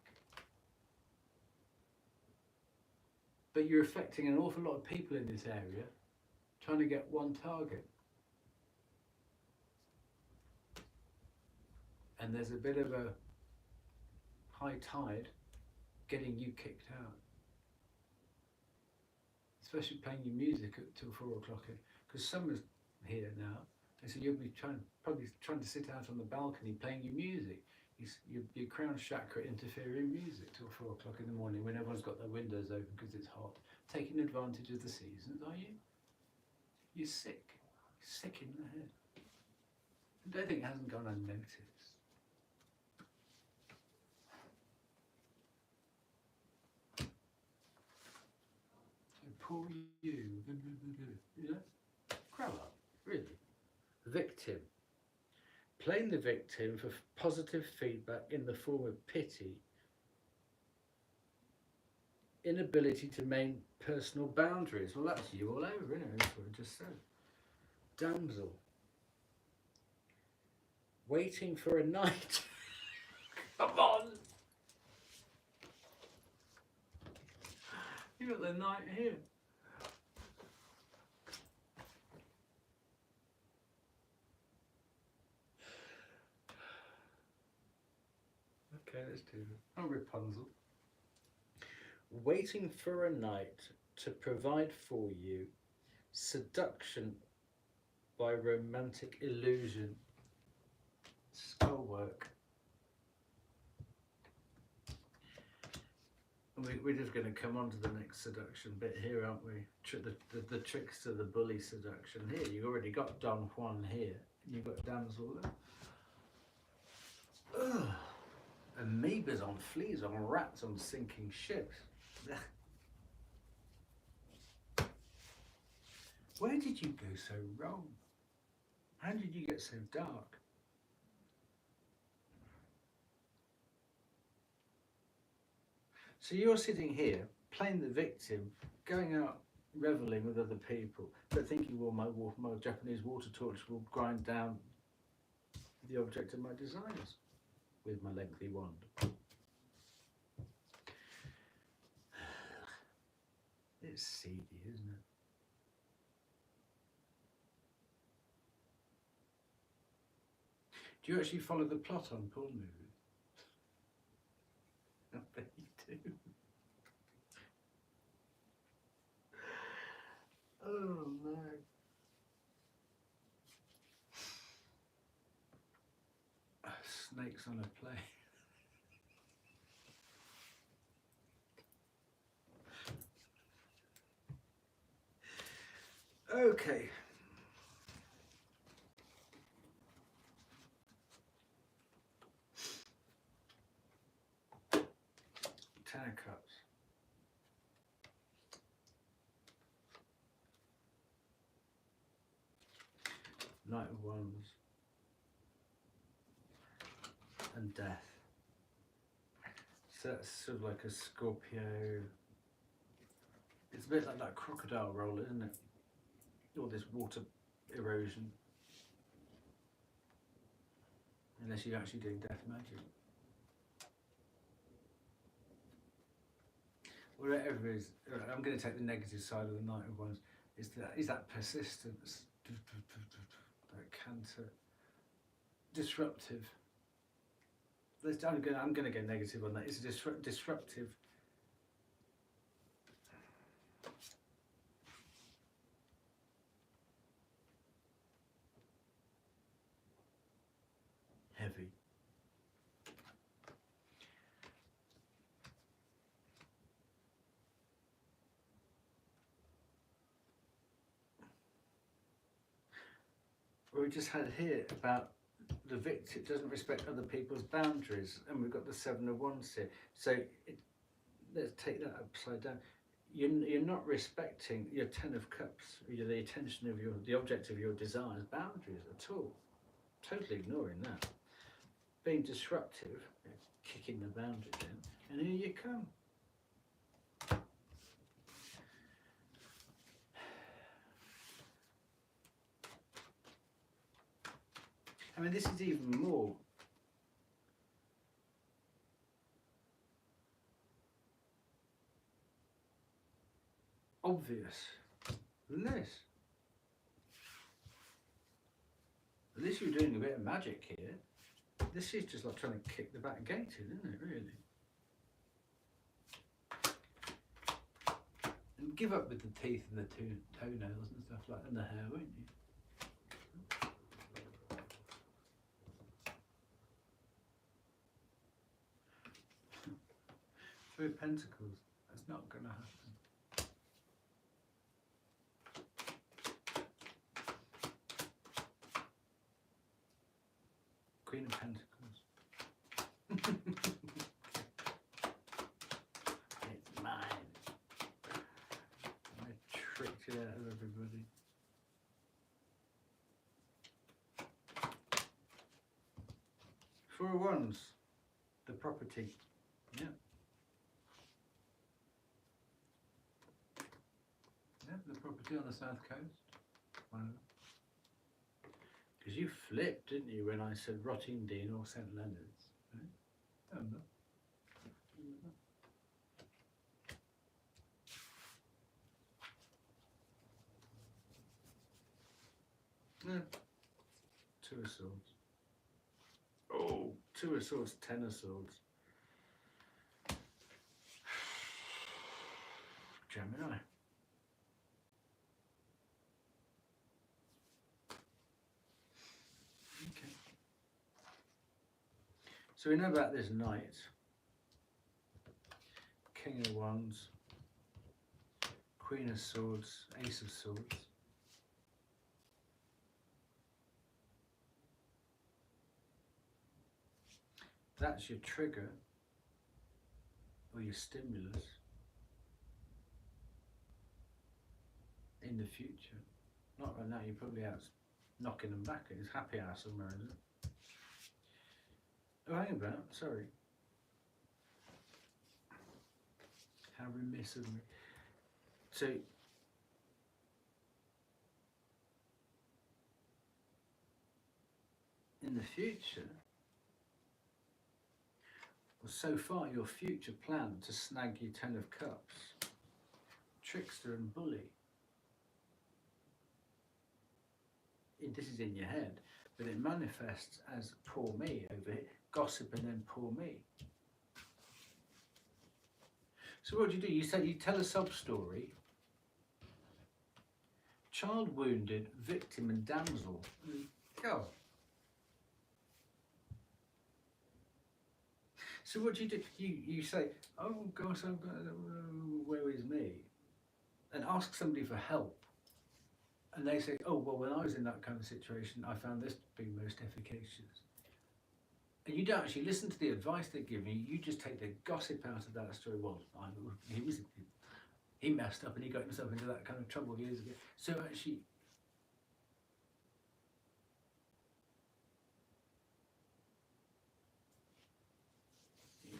But you're affecting an awful lot of people in this area, trying to get one target. And there's a bit of a high tide getting you kicked out. Especially playing your music till 4 o'clock, because summer's here now, and so you'll be probably trying to sit out on the balcony playing your music. Your crown chakra interfering music till 4 o'clock in the morning when everyone's got their windows open because it's hot. Taking advantage of the seasons, are you? You're sick. You're sick in the head. I don't think it hasn't gone unnoticed. Poor you. You know? Grow up, really. Victim. Blame the victim for positive feedback in the form of pity, inability to maintain personal boundaries. Well, that's you all over, isn't it? That's what I just said. Damsel. Waiting for a knight. Come on! You got the knight here. Okay, let's do it. Oh, Rapunzel. Waiting for a knight to provide for you, seduction by romantic illusion. Spell work. We're just going to come on to the next seduction bit here, aren't we? The tricks to the bully seduction. Here, you've already got Don Juan here, and you've got damsel there. Ugh. Amoebas on fleas on rats on sinking ships. Where did you go so wrong? How did you get so dark? So you're sitting here, playing the victim, going out revelling with other people, but thinking, well, my Japanese water torch will grind down the object of my desires with my lengthy wand. It's seedy, isn't it? Do you actually follow the plot on porn movies? I bet you do. Oh no. Snakes on a plane. Okay. Ten of Cups. Knight of Wands. And Death. So that's sort of like a Scorpio. It's a bit like that crocodile roller, isn't it? All this water erosion. Unless you're actually doing death magic. Whatever it is, I'm going to take the negative side of the Knight of Wands. Is that persistence, that canter, disruptive. I'm going to go negative on that. It's a disruptive. Heavy. We just had here about the victim doesn't respect other people's boundaries, and we've got the Seven of Wands here. So let's take that upside down. You're not respecting your Ten of Cups, the attention of the object of your desires, boundaries at all. Totally ignoring that. Being disruptive, kicking the boundaries in, and here you come. I mean, this is even more obvious than this. At least you're doing a bit of magic here. This is just like trying to kick the back gate in, isn't it, really? And give up with the teeth and the toenails and stuff like that, and the hair, won't you? Three of Pentacles. That's not going to happen. tricked it out of everybody. Four of Wands, the property. Yeah. Yeah, the property on the south coast. Because you flipped, didn't you, when I said Rottingdean or St Leonard's? Right? Oh, no. Yeah. Two of Swords. Oh, Two of Swords, Ten of Swords. Gemini. Okay. So we know about this Knight. King of Wands. Queen of Swords. Ace of Swords. That's your trigger or your stimulus in the future. Not right now, you're probably out knocking them back at his happy hour somewhere, isn't it? Oh, hang about, sorry. How remiss of me. So, in the future, well, so far your future plan to snag you Ten of Cups, trickster and bully. This is in your head, but it manifests as poor me over here, gossip and then poor me. So what do? You say you tell a sub story. Child wounded, victim and damsel. Go. So what do? You say, oh gosh, where is me? And ask somebody for help. And they say, oh, well, when I was in that kind of situation, I found this to be most efficacious. And you don't actually listen to the advice they give you, you just take the gossip out of that story. Well, he messed up and he got himself into that kind of trouble years ago. So actually,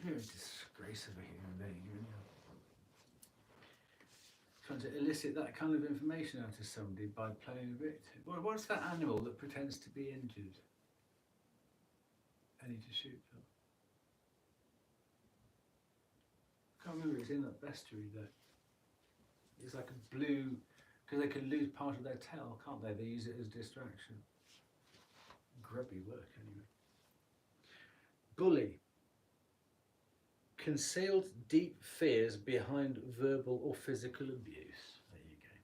you're a disgrace of a human being, you know. Trying to elicit that kind of information out of somebody by playing a victim. What's that animal that pretends to be injured? I need to shoot them. I can't remember, it's in that bestiary though. It's like a blue, because they can lose part of their tail, can't they? They use it as distraction. Grubby work anyway. Bully. Concealed deep fears behind verbal or physical abuse. There you go.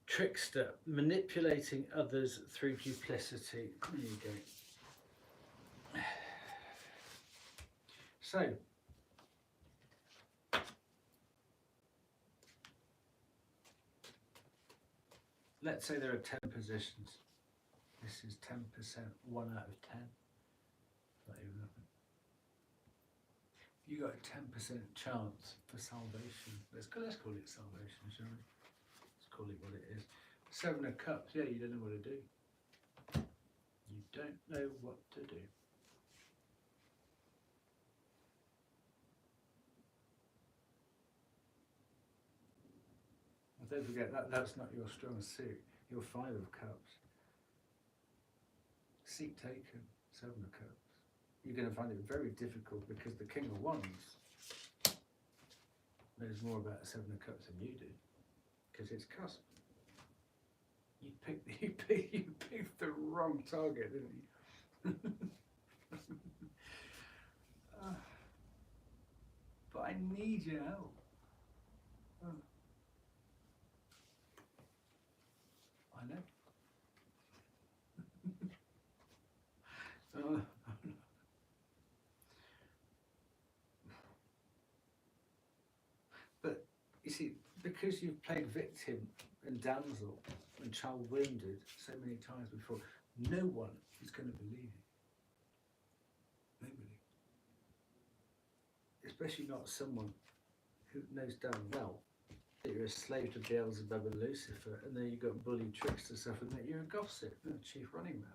Trickster, manipulating others through duplicity. There you go. So, let's say there are 10 positions. This is 10%, 1 out of 10. Not even nothing. You got a 10% chance for salvation. Let's call it salvation, shall we? Let's call it what it is. 7 of Cups, yeah, you don't know what to do. You don't know what to do. And don't forget, that's not your strong suit. Your 5 of Cups. Seat taken, 7 of Cups. You're going to find it very difficult because the King of Wands knows more about the 7 of Cups than you do, because it's cusp. You picked the wrong target, didn't you? But I need your help. I know. But you see, because you've played victim and damsel and child wounded so many times before, no one is going to believe you. Nobody. Especially not someone who knows damn well that you're a slave to Beelzebub and Lucifer, and then you've got bully trickster stuff, and that you're a gossip, and a chief running man.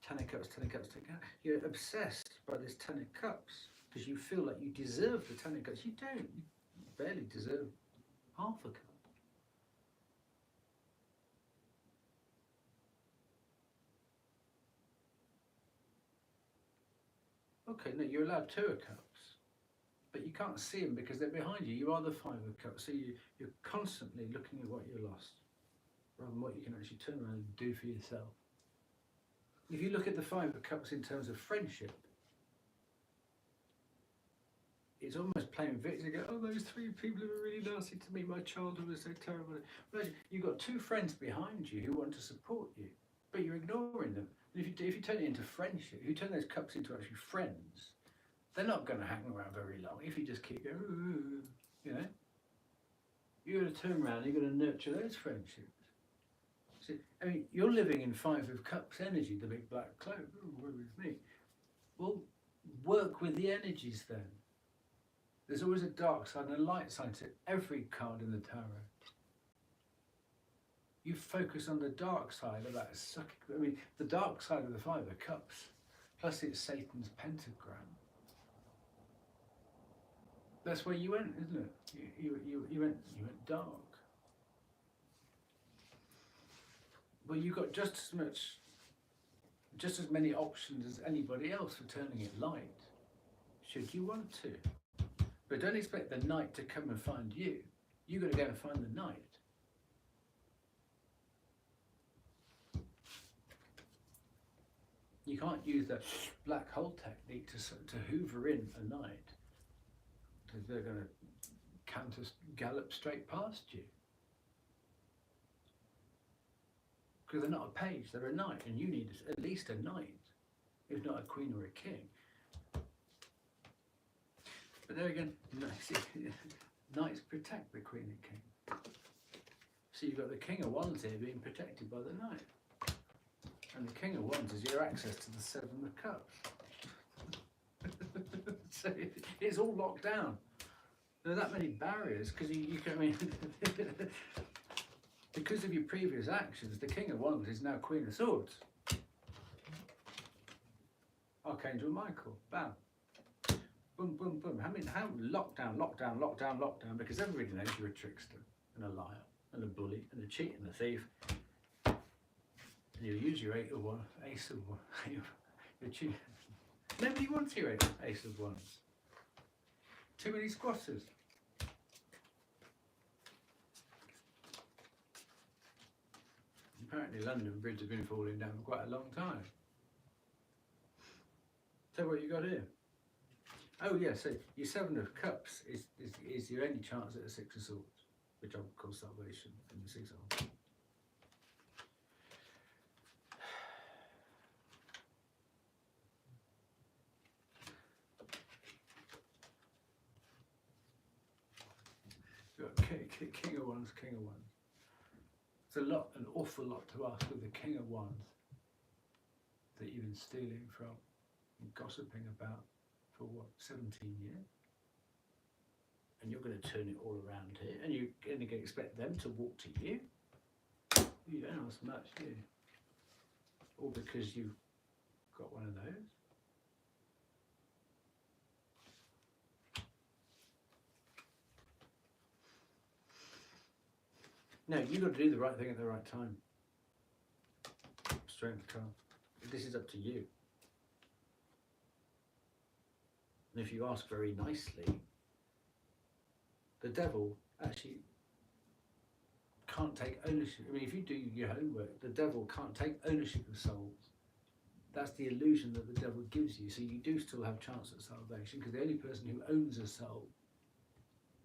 10 of Cups, 10 of Cups, 10 of Cups. You're obsessed by this 10 of Cups because you feel like you deserve the 10 of Cups. You don't. You barely deserve half a cup. Okay, no, you're allowed 2 of Cups, but you can't see them because they're behind you. You are the 5 of Cups, so you're constantly looking at what you lost rather than what you can actually turn around and do for yourself. If you look at the 5 of Cups in terms of friendship, it's almost playing victim. You go, oh, those 3 people who were really nasty to me, my childhood was so terrible. But you've got 2 friends behind you who want to support you, but you're ignoring them. And if you turn it into friendship, if you turn those cups into actually friends, they're not going to hang around very long if you just keep going, ooh, you know. You're going to turn around and you're going to nurture those friendships. So, I mean, you're living in 5 of Cups energy, the big black cloak. Oh, woe is me. Well, work with the energies then. There's always a dark side and a light side to every card in the tarot. You focus on the dark side of that sucking. I mean, the dark side of the 5 of Cups, plus it's Satan's pentagram. That's where you went, isn't it? You went dark. Well, you got just as many options as anybody else for turning it light, should you want to. But don't expect the night to come and find you. You've got to go and find the night. You can't use the black hole technique to hoover in a night, because they're going to gallop straight past you. Because they're not a page, they're a knight, and you need at least a knight, if not a queen or a king. But there again, knights protect the queen and king. So you've got the King of Wands here being protected by the knight. And the King of Wands is your access to the 7 of Cups. So it's all locked down. There are that many barriers because you can, I mean, because of your previous actions, the King of Wands is now Queen of Swords. Archangel Michael, bam. Boom, boom, boom. I mean, how lockdown, because everybody knows you're a trickster and a liar and a bully and a cheat and a thief. And you use your ace of one. You're cheating. Nobody wants your ace of wands. Too many squatters. Apparently London Bridge has been falling down for quite a long time. So what you got here? Oh yeah, so your 7 of Cups is your only chance at a 6 of Swords, which I would call salvation in the 6 of. King of Wands, King of Wands. It's an awful lot to ask with the King of Wands that you've been stealing from and gossiping about for what, 17 years? And you're going to turn it all around here, and you're going to expect them to walk to you? You don't ask much, do you? All because you've got one of those? No, you've got to do the right thing at the right time. Strength card. This is up to you. And if you ask very nicely, the devil actually can't take ownership. I mean, if you do your homework, the devil can't take ownership of souls. That's the illusion that the devil gives you. So you do still have chance at salvation, because the only person who owns a soul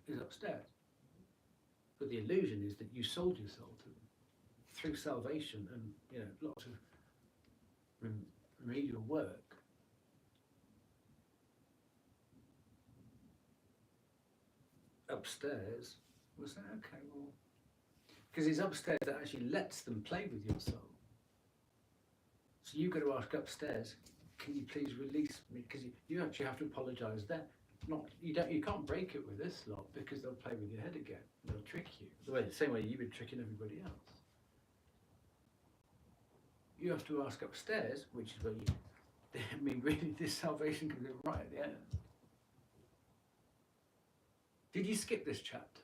is upstairs. But the illusion is that you sold your soul to them through salvation and, you know, lots of remedial work. Upstairs, was that okay? Well, because it's upstairs that actually lets them play with your soul. So you've got to ask upstairs, can you please release me? Because you actually have to apologise there. not you can't break it with this lot because they'll play with your head again. They'll trick you the same way you've been tricking everybody else. You have to ask upstairs, which is where you. I mean, really, this salvation comes in right at the end. Did you skip this chapter,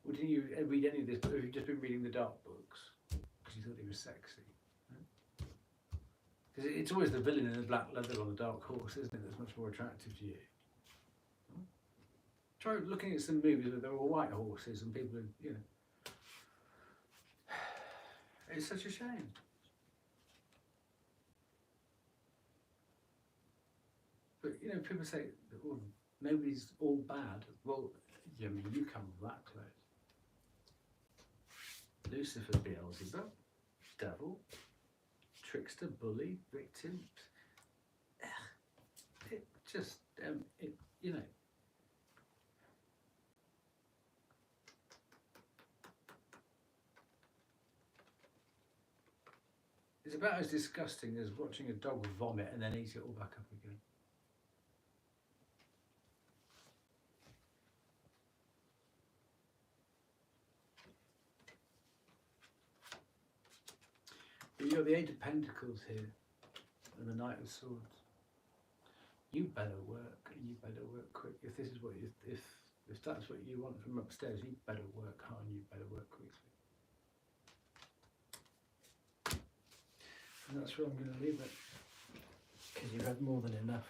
or didn't you read any of this? Or have you just been reading the dark books because you thought he was sexy? Because it's always the villain in the black leather on the dark horse, isn't it? That's much more attractive to you. Try looking at some movies where there were white horses and people, it's such a shame. But people say, well, nobody's all bad. Well, I mean, you come that close. Lucifer, Beelzebub, devil, trickster, bully, victim. It just, It's about as disgusting as watching a dog vomit and then eat it all back up again. But you've got the Eight of Pentacles here and the Knight of Swords. You better work, and you better work quick. If this is what if that's what you want from upstairs, you better work hard and you better work quickly. And that's where I'm going to leave it, because you've had more than enough.